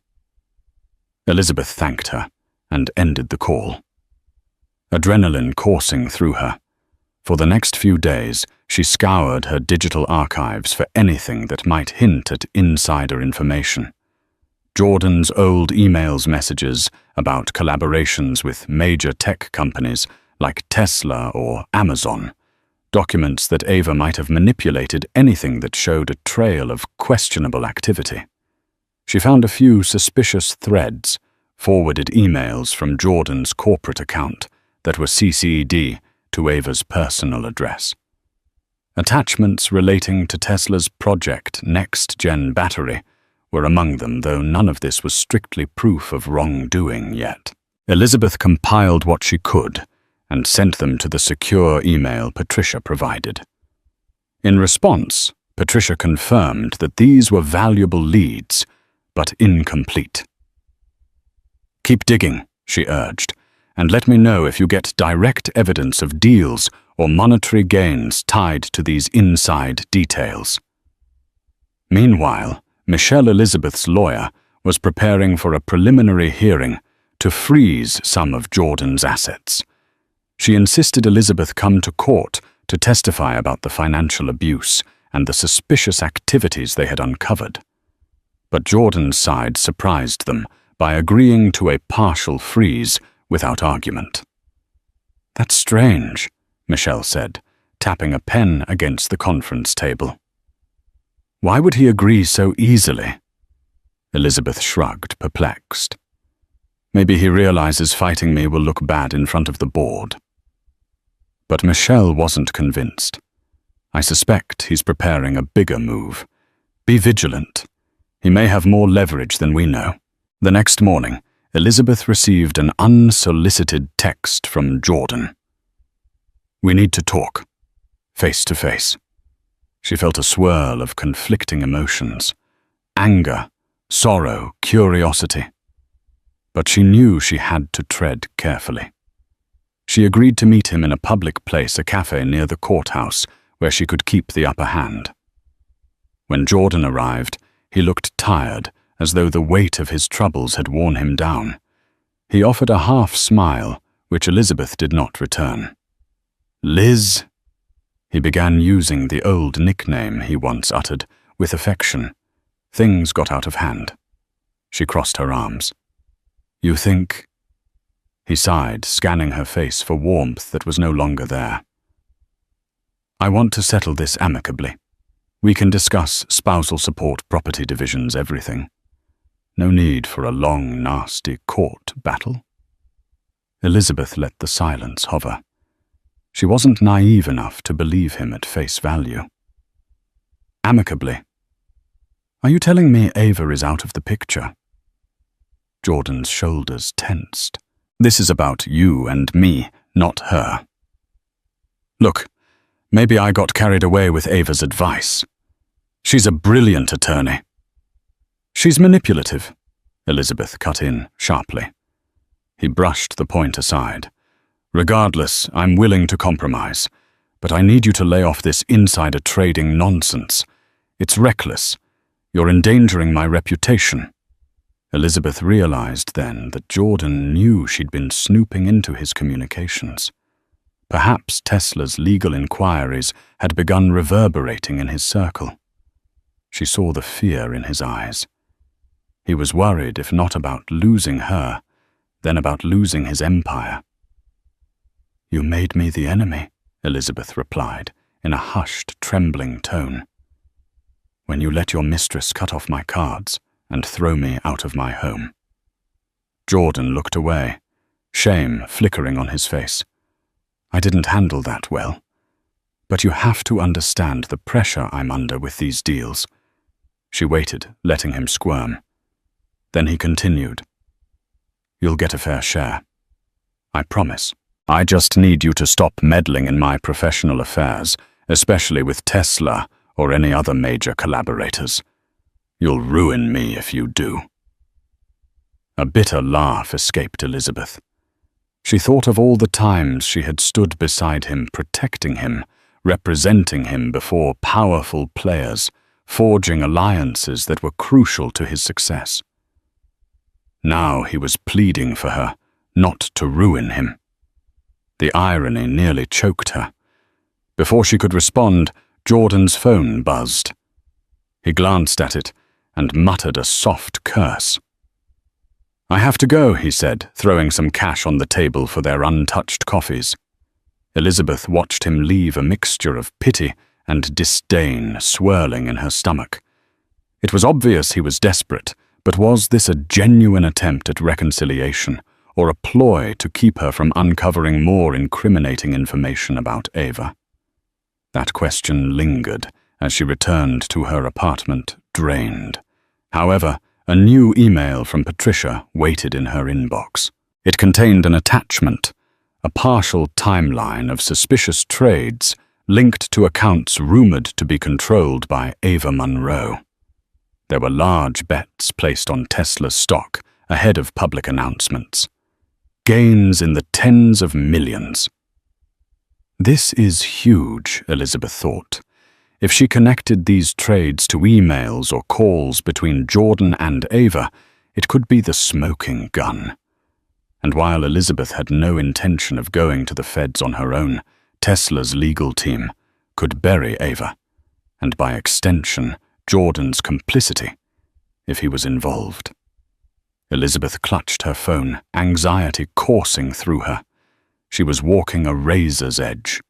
Elizabeth thanked her and ended the call. Adrenaline coursing through her. For the next few days, she scoured her digital archives for anything that might hint at insider information. Jordan's old emails messages about collaborations with major tech companies like Tesla or Amazon, documents that Ava might have manipulated anything that showed a trail of questionable activity. She found a few suspicious threads, forwarded emails from Jordan's corporate account that were CC'd to Ava's personal address. Attachments relating to Tesla's project Next Gen Battery were among them, though none of this was strictly proof of wrongdoing yet. Elizabeth compiled what she could and sent them to the secure email Patricia provided. In response, Patricia confirmed that these were valuable leads, but incomplete. Keep digging, she urged, and let me know if you get direct evidence of deals or monetary gains tied to these inside details. Meanwhile, Michelle Elizabeth's lawyer was preparing for a preliminary hearing to freeze some of Jordan's assets. She insisted Elizabeth come to court to testify about the financial abuse and the suspicious activities they had uncovered. But Jordan's side surprised them by agreeing to a partial freeze without argument. That's strange, Michelle said, tapping a pen against the conference table. Why would he agree so easily? Elizabeth shrugged, perplexed. Maybe he realizes fighting me will look bad in front of the board. But Michelle wasn't convinced. I suspect he's preparing a bigger move. Be vigilant. He may have more leverage than we know. The next morning, Elizabeth received an unsolicited text from Jordan. We need to talk, face to face. She felt a swirl of conflicting emotions, anger, sorrow, curiosity. But she knew she had to tread carefully. She agreed to meet him in a public place, a cafe near the courthouse, where she could keep the upper hand. When Jordan arrived, he looked tired, as though the weight of his troubles had worn him down. He offered a half smile, which Elizabeth did not return. Liz? He began using the old nickname he once uttered, with affection. Things got out of hand. She crossed her arms. You think? He sighed, scanning her face for warmth that was no longer there. I want to settle this amicably. We can discuss spousal support, property divisions, everything. No need for a long, nasty court battle. Elizabeth let the silence hover. She wasn't naive enough to believe him at face value. Amicably. Are you telling me Ava is out of the picture? Jordan's shoulders tensed. This is about you and me, not her. Look, maybe I got carried away with Ava's advice. She's a brilliant attorney. She's manipulative, Elizabeth cut in sharply. He brushed the point aside. Regardless, I'm willing to compromise, but I need you to lay off this insider trading nonsense. It's reckless. You're endangering my reputation. Elizabeth realized then that Jordan knew she'd been snooping into his communications. Perhaps Tesla's legal inquiries had begun reverberating in his circle. She saw the fear in his eyes. He was worried, if not about losing her, then about losing his empire. You made me the enemy, Elizabeth replied, in a hushed, trembling tone. When you let your mistress cut off my cards and throw me out of my home. Jordan looked away, shame flickering on his face. I didn't handle that well. But you have to understand the pressure I'm under with these deals. She waited, letting him squirm. Then he continued. You'll get a fair share. I promise. I just need you to stop meddling in my professional affairs, especially with Tesla or any other major collaborators. You'll ruin me if you do. A bitter laugh escaped Elizabeth. She thought of all the times she had stood beside him, protecting him, representing him before powerful players, forging alliances that were crucial to his success. Now he was pleading for her, not to ruin him. The irony nearly choked her. Before she could respond, Jordan's phone buzzed. He glanced at it and muttered a soft curse. I have to go, he said, throwing some cash on the table for their untouched coffees. Elizabeth watched him leave a mixture of pity and disdain swirling in her stomach. It was obvious he was desperate, but was this a genuine attempt at reconciliation, or a ploy to keep her from uncovering more incriminating information about Ava? That question lingered as she returned to her apartment, drained. However, a new email from Patricia waited in her inbox. It contained an attachment, a partial timeline of suspicious trades linked to accounts rumored to be controlled by Ava Monroe. There were large bets placed on Tesla's stock ahead of public announcements. Gains in the tens of millions. This is huge, Elizabeth thought. If she connected these trades to emails or calls between Jordan and Ava, it could be the smoking gun. And while Elizabeth had no intention of going to the feds on her own, Tesla's legal team could bury Ava, and by extension, Jordan's complicity, if he was involved. Elizabeth clutched her phone, anxiety coursing through her. She was walking a razor's edge.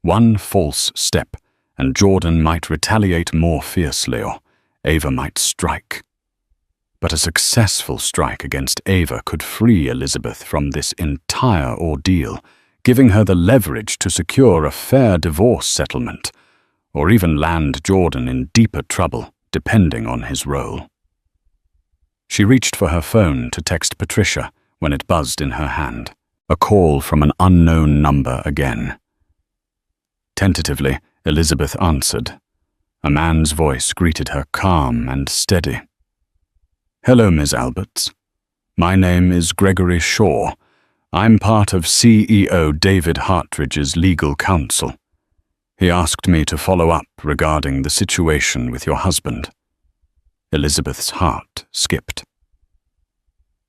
One false step, and Jordan might retaliate more fiercely, or Ava might strike. But a successful strike against Ava could free Elizabeth from this entire ordeal, giving her the leverage to secure a fair divorce settlement, or even land Jordan in deeper trouble, depending on his role. She reached for her phone to text Patricia when it buzzed in her hand. A call from an unknown number again. Tentatively, Elizabeth answered. A man's voice greeted her calm and steady. Hello, Ms. Alberts. My name is Gregory Shaw. I'm part of CEO David Hartridge's legal counsel. He asked me to follow up regarding the situation with your husband. Elizabeth's heart skipped.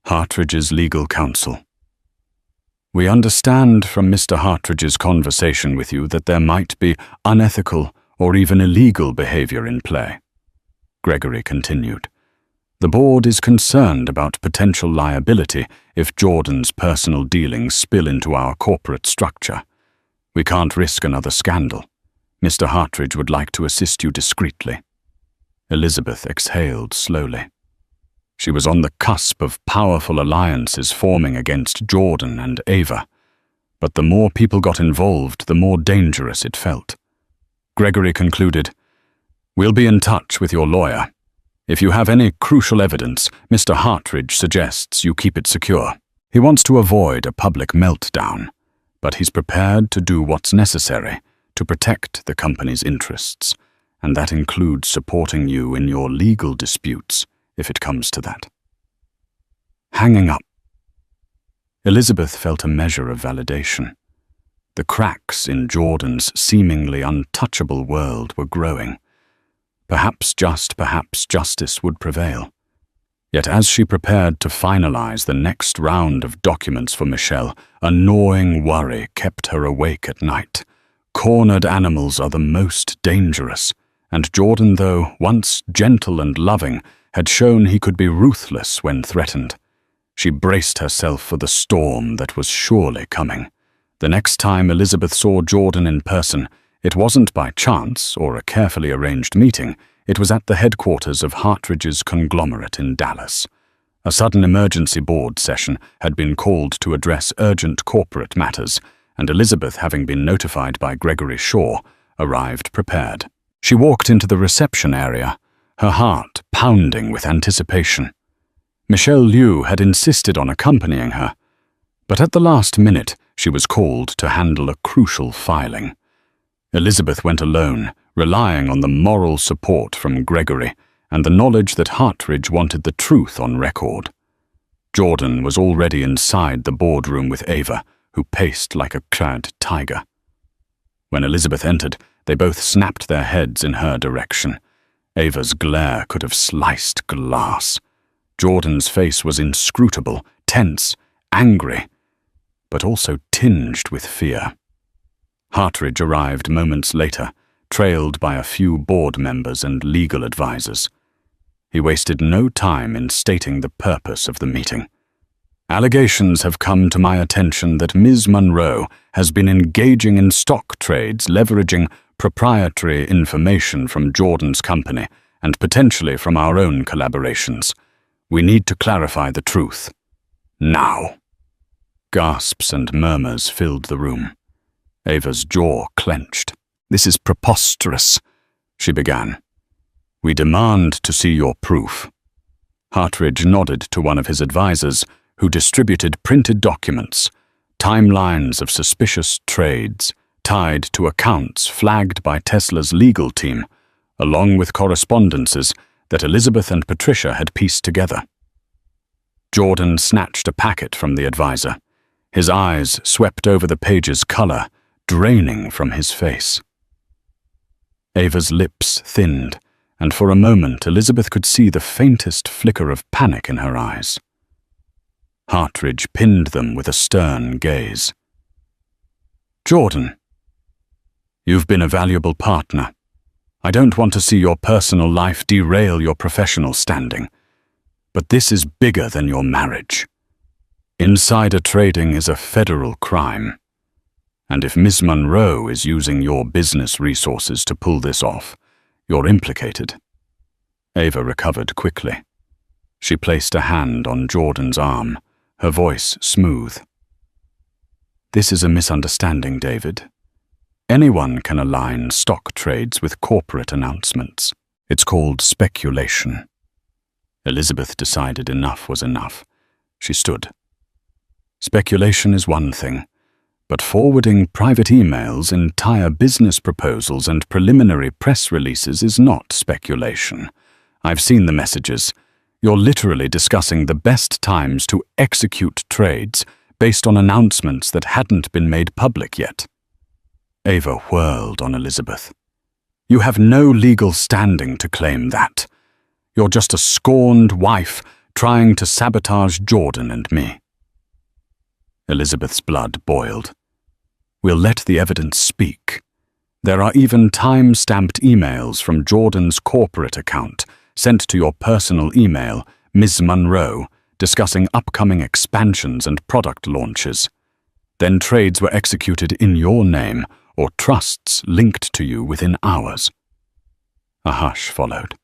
Hartridge's legal counsel. We understand from Mr. Hartridge's conversation with you that there might be unethical or even illegal behavior in play. Gregory continued. The board is concerned about potential liability if Jordan's personal dealings spill into our corporate structure. We can't risk another scandal. Mr. Hartridge would like to assist you discreetly. Elizabeth exhaled slowly. She was on the cusp of powerful alliances forming against Jordan and Ava, but the more people got involved, the more dangerous it felt. Gregory concluded, "We'll be in touch with your lawyer. If you have any crucial evidence, Mr. Hartridge suggests you keep it secure. He wants to avoid a public meltdown, but he's prepared to do what's necessary to protect the company's interests, and that includes supporting you in your legal disputes, if it comes to that." Hanging up. Elizabeth felt a measure of validation. The cracks in Jordan's seemingly untouchable world were growing. Perhaps justice would prevail. Yet as she prepared to finalize the next round of documents for Michelle, a gnawing worry kept her awake at night. Cornered animals are the most dangerous, and Jordan, though once gentle and loving, had shown he could be ruthless when threatened. She braced herself for the storm that was surely coming. The next time Elizabeth saw Jordan in person, it wasn't by chance or a carefully arranged meeting. It was at the headquarters of Hartridge's conglomerate in Dallas. A sudden emergency board session had been called to address urgent corporate matters, and Elizabeth, having been notified by Gregory Shaw, arrived prepared. She walked into the reception area, her heart pounding with anticipation. Michelle Liu had insisted on accompanying her, but at the last minute she was called to handle a crucial filing. Elizabeth went alone, relying on the moral support from Gregory and the knowledge that Hartridge wanted the truth on record. Jordan was already inside the boardroom with Ava, who paced like a clad tiger. When Elizabeth entered, they both snapped their heads in her direction. Ava's glare could have sliced glass. Jordan's face was inscrutable, tense, angry, but also tinged with fear. Hartridge arrived moments later, trailed by a few board members and legal advisors. He wasted no time in stating the purpose of the meeting. "Allegations have come to my attention that Ms. Monroe has been engaging in stock trades leveraging proprietary information from Jordan's company and potentially from our own collaborations. We need to clarify the truth. Now." Gasps and murmurs filled the room. Ava's jaw clenched. "This is preposterous," she began. "We demand to see your proof." Hartridge nodded to one of his advisors, who distributed printed documents, timelines of suspicious trades, tied to accounts flagged by Tesla's legal team, along with correspondences that Elizabeth and Patricia had pieced together. Jordan snatched a packet from the advisor. His eyes swept over the page's color, draining from his face. Ava's lips thinned, and for a moment Elizabeth could see the faintest flicker of panic in her eyes. Hartridge pinned them with a stern gaze. "Jordan, you've been a valuable partner. I don't want to see your personal life derail your professional standing, but this is bigger than your marriage. Insider trading is a federal crime, and if Ms. Monroe is using your business resources to pull this off, you're implicated." Ava recovered quickly. She placed a hand on Jordan's arm, her voice smooth. "This is a misunderstanding, David. Anyone can align stock trades with corporate announcements. It's called speculation." Elizabeth decided enough was enough. She stood. "Speculation is one thing, but forwarding private emails, entire business proposals, and preliminary press releases is not speculation. I've seen the messages. You're literally discussing the best times to execute trades based on announcements that hadn't been made public yet." Ava whirled on Elizabeth. "You have no legal standing to claim that. You're just a scorned wife trying to sabotage Jordan and me." Elizabeth's blood boiled. "We'll let the evidence speak. There are even time-stamped emails from Jordan's corporate account sent to your personal email, Ms. Monroe, discussing upcoming expansions and product launches. Then trades were executed in your name or trusts linked to you within hours." A hush followed.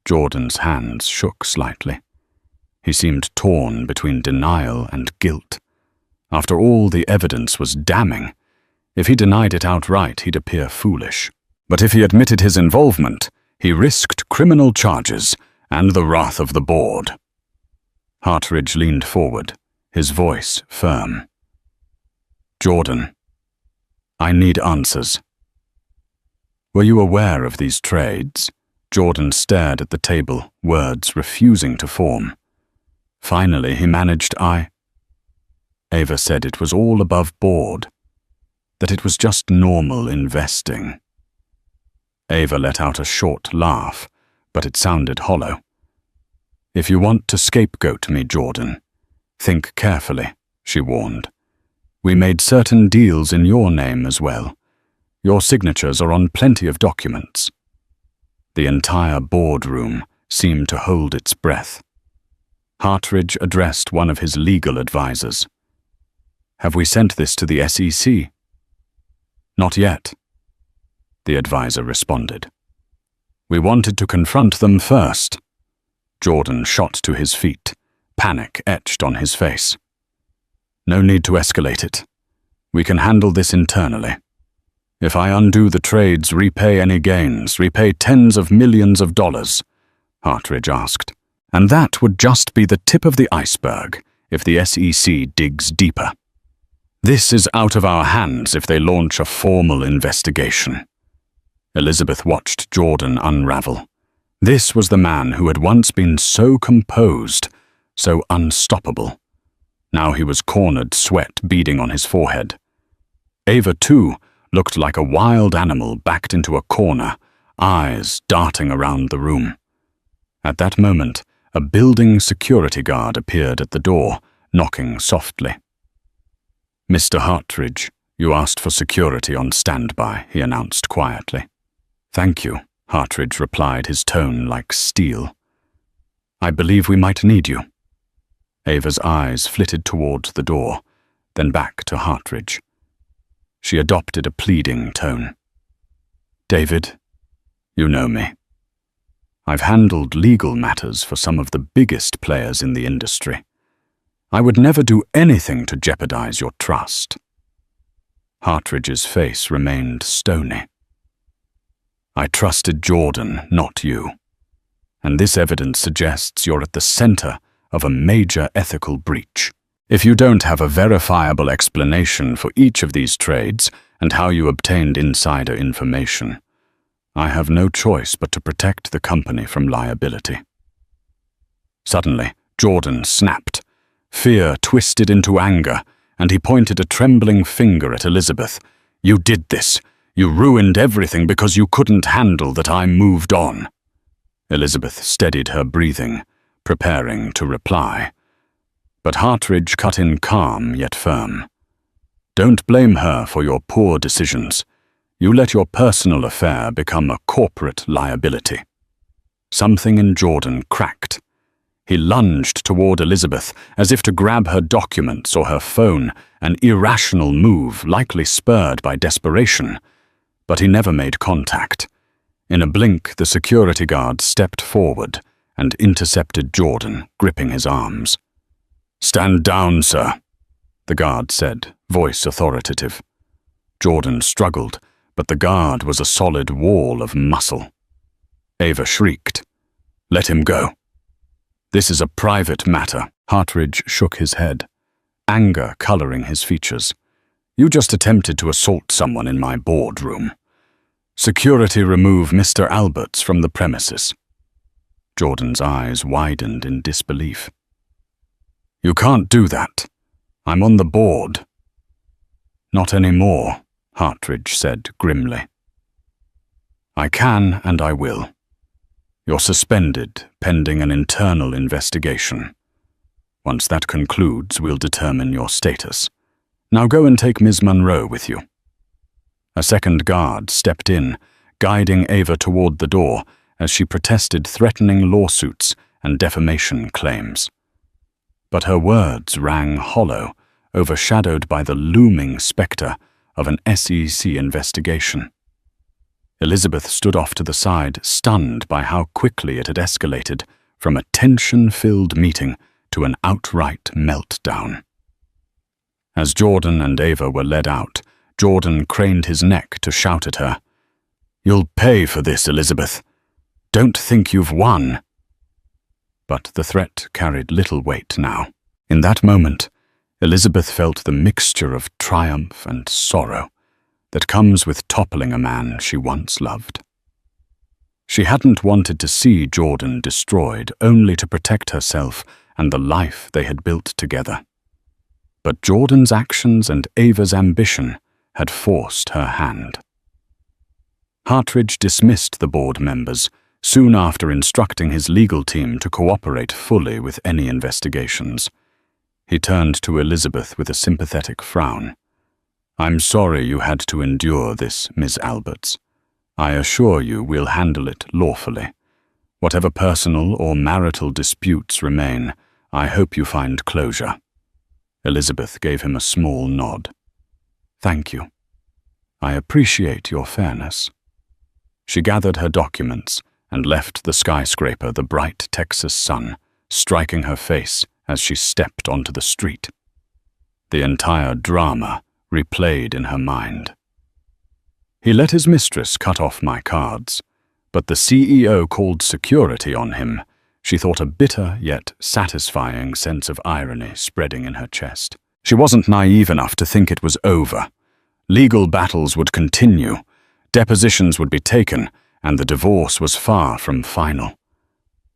Jordan's hands shook slightly. He seemed torn between denial and guilt. After all, the evidence was damning. If he denied it outright, he'd appear foolish. But if he admitted his involvement, he risked criminal charges and the wrath of the board. Hartridge leaned forward, his voice firm. "Jordan, I need answers." "Were you aware of these trades?" Jordan stared at the table, words refusing to form. Finally, he managed, Ava said it was all above board, that it was just normal investing. Ava let out a short laugh, but it sounded hollow. "If you want to scapegoat me, Jordan, think carefully," she warned. "We made certain deals in your name as well. Your signatures are on plenty of documents." The entire boardroom seemed to hold its breath. Hartridge addressed one of his legal advisors. "Have we sent this to the SEC?" "Not yet," the advisor responded. "We wanted to confront them first." Jordan shot to his feet, panic etched on his face. "No need to escalate it. We can handle this internally. If I undo the trades, repay any gains, repay tens of millions of dollars," Hartridge asked. "And that would just be the tip of the iceberg if the SEC digs deeper. This is out of our hands if they launch a formal investigation." Elizabeth watched Jordan unravel. This was the man who had once been so composed, so unstoppable. Now he was cornered, sweat beading on his forehead. Ava, too, looked like a wild animal backed into a corner, eyes darting around the room. At that moment, a building security guard appeared at the door, knocking softly. "Mr. Hartridge, you asked for security on standby," he announced quietly. "Thank you," Hartridge replied, his tone like steel. "I believe we might need you." Ava's eyes flitted toward the door, then back to Hartridge. She adopted a pleading tone. "David, you know me. I've handled legal matters for some of the biggest players in the industry. I would never do anything to jeopardize your trust." Hartridge's face remained stony. "I trusted Jordan, not you. And this evidence suggests you're at the center of a major ethical breach. If you don't have a verifiable explanation for each of these trades and how you obtained insider information, I have no choice but to protect the company from liability." Suddenly, Jordan snapped. Fear twisted into anger, and he pointed a trembling finger at Elizabeth. "You did this. You ruined everything because you couldn't handle that I moved on." Elizabeth steadied her breathing, preparing to reply. But Hartridge cut in calm yet firm. "Don't blame her for your poor decisions. You let your personal affair become a corporate liability." Something in Jordan cracked. He lunged toward Elizabeth as if to grab her documents or her phone, an irrational move likely spurred by desperation. But he never made contact. In a blink, the security guard stepped forward and intercepted Jordan, gripping his arms. "Stand down, sir," the guard said, voice authoritative. Jordan struggled, but the guard was a solid wall of muscle. Ava shrieked. "Let him go." "This is a private matter." Hartridge shook his head, anger coloring his features. "You just attempted to assault someone in my boardroom. Security remove Mr. Alberts from the premises." Jordan's eyes widened in disbelief. "You can't do that. I'm on the board." "Not anymore," Hartridge said grimly. "I can and I will. You're suspended pending an internal investigation. Once that concludes, we'll determine your status. Now go and take Ms. Monroe with you." A second guard stepped in, guiding Ava toward the door as she protested threatening lawsuits and defamation claims. But her words rang hollow, overshadowed by the looming specter of an SEC investigation. Elizabeth stood off to the side, stunned by how quickly it had escalated from a tension-filled meeting to an outright meltdown. As Jordan and Ava were led out, Jordan craned his neck to shout at her, "You'll pay for this, Elizabeth. Don't think you've won." But the threat carried little weight now. In that moment, Elizabeth felt the mixture of triumph and sorrow that comes with toppling a man she once loved. She hadn't wanted to see Jordan destroyed, only to protect herself and the life they had built together. But Jordan's actions and Ava's ambition had forced her hand. Hartridge dismissed the board members soon after instructing his legal team to cooperate fully with any investigations. He turned to Elizabeth with a sympathetic frown. "I'm sorry you had to endure this, Miss Alberts. I assure you we'll handle it lawfully. Whatever personal or marital disputes remain, I hope you find closure." Elizabeth gave him a small nod. "Thank you. I appreciate your fairness." She gathered her documents and left the skyscraper, the bright Texas sun striking her face as she stepped onto the street. The entire drama replayed in her mind. He let his mistress cut off my cards, but the CEO called security on him. She thought a bitter yet satisfying sense of irony spreading in her chest. She wasn't naive enough to think it was over. Legal battles would continue, depositions would be taken, and the divorce was far from final.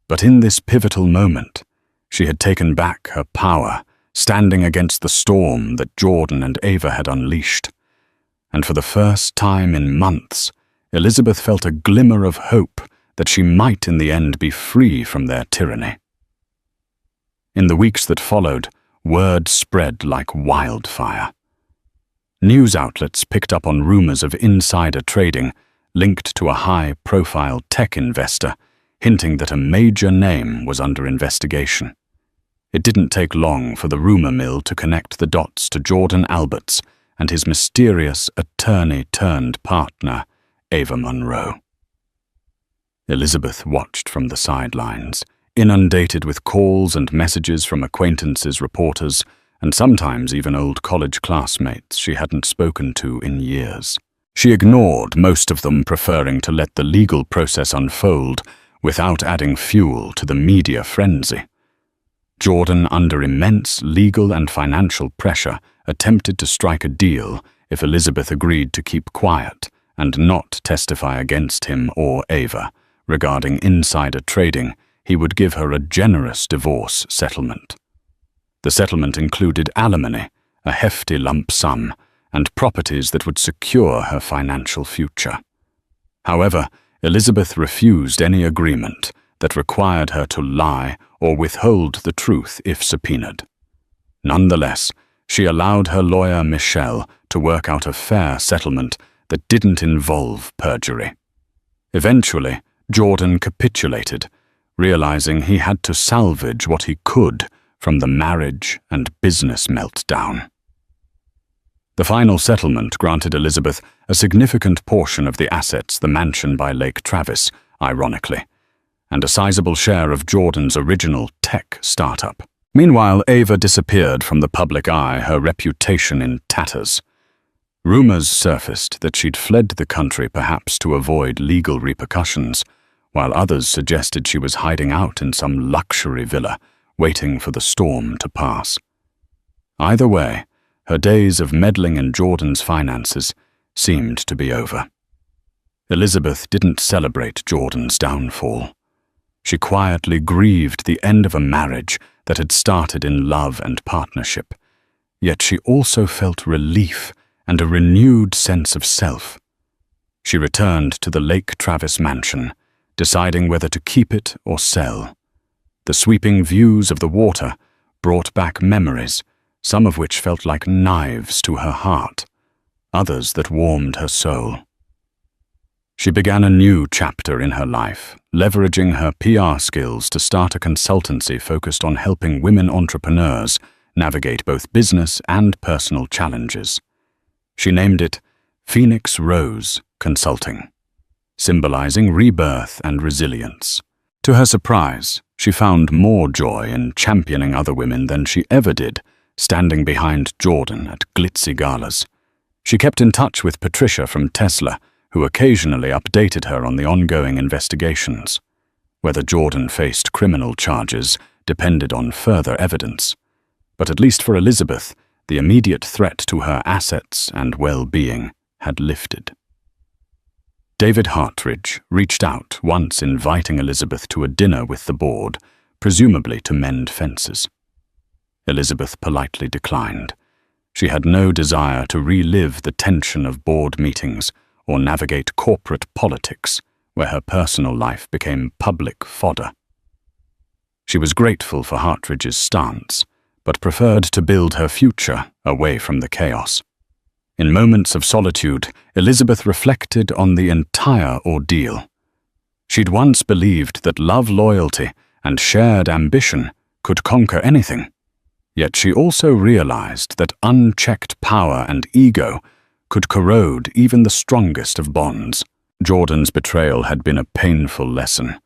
But in this pivotal moment, she had taken back her power, standing against the storm that Jordan and Ava had unleashed. And for the first time in months, Elizabeth felt a glimmer of hope that she might in the end be free from their tyranny. In the weeks that followed, word spread like wildfire. News outlets picked up on rumors of insider trading linked to a high-profile tech investor, hinting that a major name was under investigation. It didn't take long for the rumor mill to connect the dots to Jordan Alberts and his mysterious attorney-turned-partner, Ava Monroe. Elizabeth watched from the sidelines, inundated with calls and messages from acquaintances, reporters, and sometimes even old college classmates she hadn't spoken to in years. She ignored most of them, preferring to let the legal process unfold without adding fuel to the media frenzy. Jordan, under immense legal and financial pressure, attempted to strike a deal if Elizabeth agreed to keep quiet and not testify against him or Ava. Regarding insider trading, he would give her a generous divorce settlement. The settlement included alimony, a hefty lump sum, and properties that would secure her financial future. However, Elizabeth refused any agreement that required her to lie or withhold the truth if subpoenaed. Nonetheless, she allowed her lawyer Michelle to work out a fair settlement that didn't involve perjury. Eventually, Jordan capitulated, realizing he had to salvage what he could from the marriage and business meltdown. The final settlement granted Elizabeth a significant portion of the assets, the mansion by Lake Travis, ironically, and a sizable share of Jordan's original tech startup. Meanwhile, Ava disappeared from the public eye, her reputation in tatters. Rumors surfaced that she'd fled the country perhaps to avoid legal repercussions, while others suggested she was hiding out in some luxury villa, waiting for the storm to pass. Either way, her days of meddling in Jordan's finances seemed to be over. Elizabeth didn't celebrate Jordan's downfall. She quietly grieved the end of a marriage that had started in love and partnership, yet she also felt relief and a renewed sense of self. She returned to the Lake Travis mansion, deciding whether to keep it or sell. The sweeping views of the water brought back memories, some of which felt like knives to her heart, others that warmed her soul. She began a new chapter in her life, leveraging her PR skills to start a consultancy focused on helping women entrepreneurs navigate both business and personal challenges. She named it Phoenix Rose Consulting, symbolizing rebirth and resilience. To her surprise, She found more joy in championing other women than she ever did, standing behind Jordan at glitzy galas. She kept in touch with Patricia from Tesla, who occasionally updated her on the ongoing investigations. Whether Jordan faced criminal charges depended on further evidence. But at least for Elizabeth, the immediate threat to her assets and well-being had lifted. David Hartridge reached out, once inviting Elizabeth to a dinner with the board, presumably to mend fences. Elizabeth politely declined. She had no desire to relive the tension of board meetings or navigate corporate politics, where her personal life became public fodder. She was grateful for Hartridge's stance, but preferred to build her future away from the chaos. In moments of solitude, Elizabeth reflected on the entire ordeal. She'd once believed that love, loyalty, and shared ambition could conquer anything. Yet she also realized that unchecked power and ego could corrode even the strongest of bonds. Jordan's betrayal had been a painful lesson,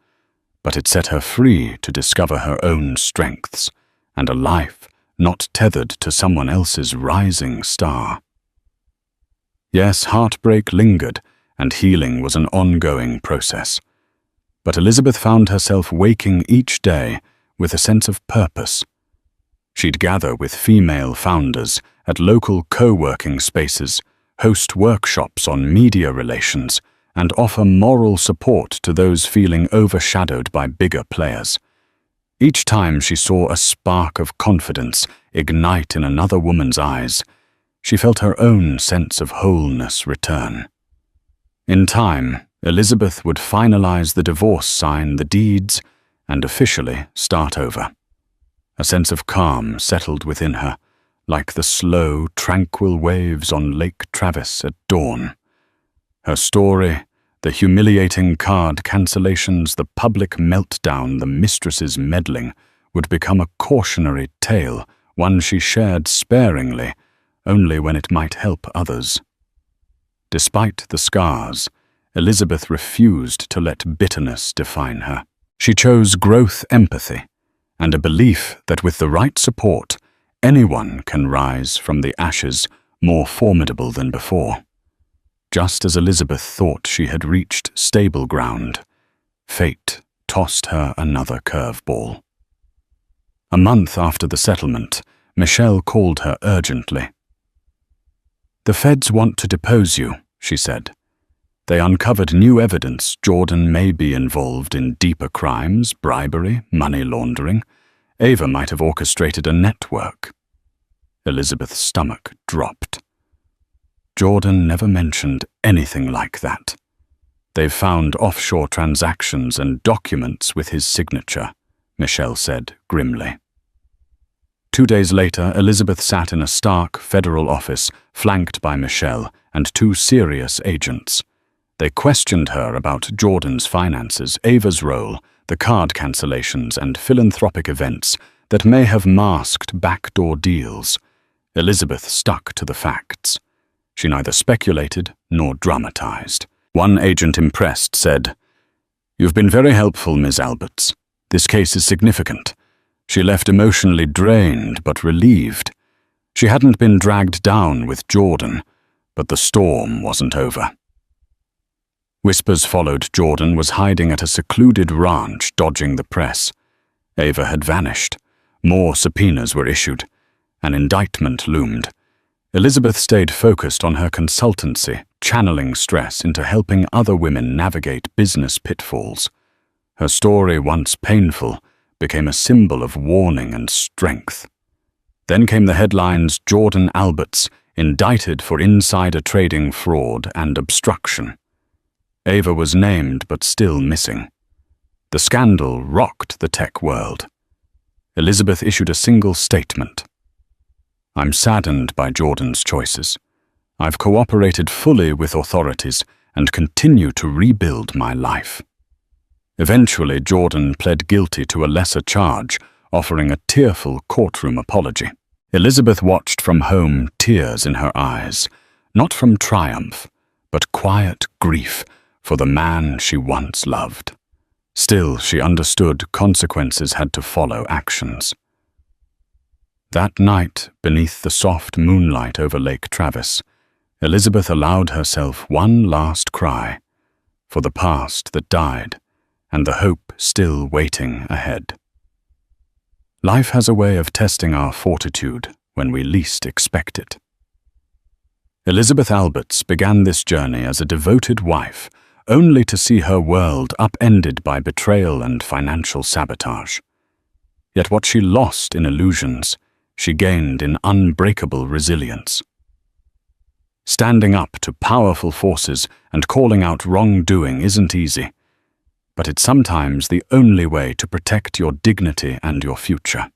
but it set her free to discover her own strengths and a life not tethered to someone else's rising star. Yes, heartbreak lingered, and healing was an ongoing process. But Elizabeth found herself waking each day with a sense of purpose. She'd gather with female founders at local co-working spaces, host workshops on media relations, and offer moral support to those feeling overshadowed by bigger players. Each time she saw a spark of confidence ignite in another woman's eyes, she felt her own sense of wholeness return. In time, Elizabeth would finalize the divorce, sign the deeds, and officially start over. A sense of calm settled within her, like the slow, tranquil waves on Lake Travis at dawn. Her story, the humiliating card cancellations, the public meltdown, the mistress's meddling, would become a cautionary tale, one she shared sparingly, only when it might help others. Despite the scars, Elizabeth refused to let bitterness define her. She chose growth empathy and a belief that with the right support, anyone can rise from the ashes more formidable than before. Just as Elizabeth thought she had reached stable ground, fate tossed her another curveball. A month after the settlement, Michelle called her urgently. "The feds want to depose you," she said. "They uncovered new evidence Jordan may be involved in deeper crimes, bribery, money laundering. Ava might have orchestrated a network." Elizabeth's stomach dropped. Jordan never mentioned anything like that. "They've found offshore transactions and documents with his signature," Michelle said grimly. 2 days later, Elizabeth sat in a stark federal office, flanked by Michelle and 2 serious agents. They questioned her about Jordan's finances, Ava's role, the card cancellations, and philanthropic events that may have masked backdoor deals. Elizabeth stuck to the facts. She neither speculated nor dramatized. One agent, impressed, said, "You've been very helpful, Ms. Alberts. This case is significant." She left emotionally drained but relieved. She hadn't been dragged down with Jordan, but the storm wasn't over. Whispers followed Jordan was hiding at a secluded ranch, dodging the press. Ava had vanished. More subpoenas were issued. An indictment loomed. Elizabeth stayed focused on her consultancy, channeling stress into helping other women navigate business pitfalls. Her story, once painful, became a symbol of warning and strength. Then came the headlines: Jordan Alberts indicted for insider trading, fraud, and obstruction. Ava was named but still missing. The scandal rocked the tech world. Elizabeth issued a single statement. "I'm saddened by Jordan's choices. I've cooperated fully with authorities and continue to rebuild my life." Eventually, Jordan pled guilty to a lesser charge, offering a tearful courtroom apology. Elizabeth watched from home, tears in her eyes, not from triumph, but quiet grief for the man she once loved. Still, she understood consequences had to follow actions. That night, beneath the soft moonlight over Lake Travis, Elizabeth allowed herself one last cry for the past that died and the hope still waiting ahead. Life has a way of testing our fortitude when we least expect it. Elizabeth Alberts began this journey as a devoted wife, only to see her world upended by betrayal and financial sabotage. Yet what she lost in illusions, she gained in unbreakable resilience. Standing up to powerful forces and calling out wrongdoing isn't easy, but it's sometimes the only way to protect your dignity and your future.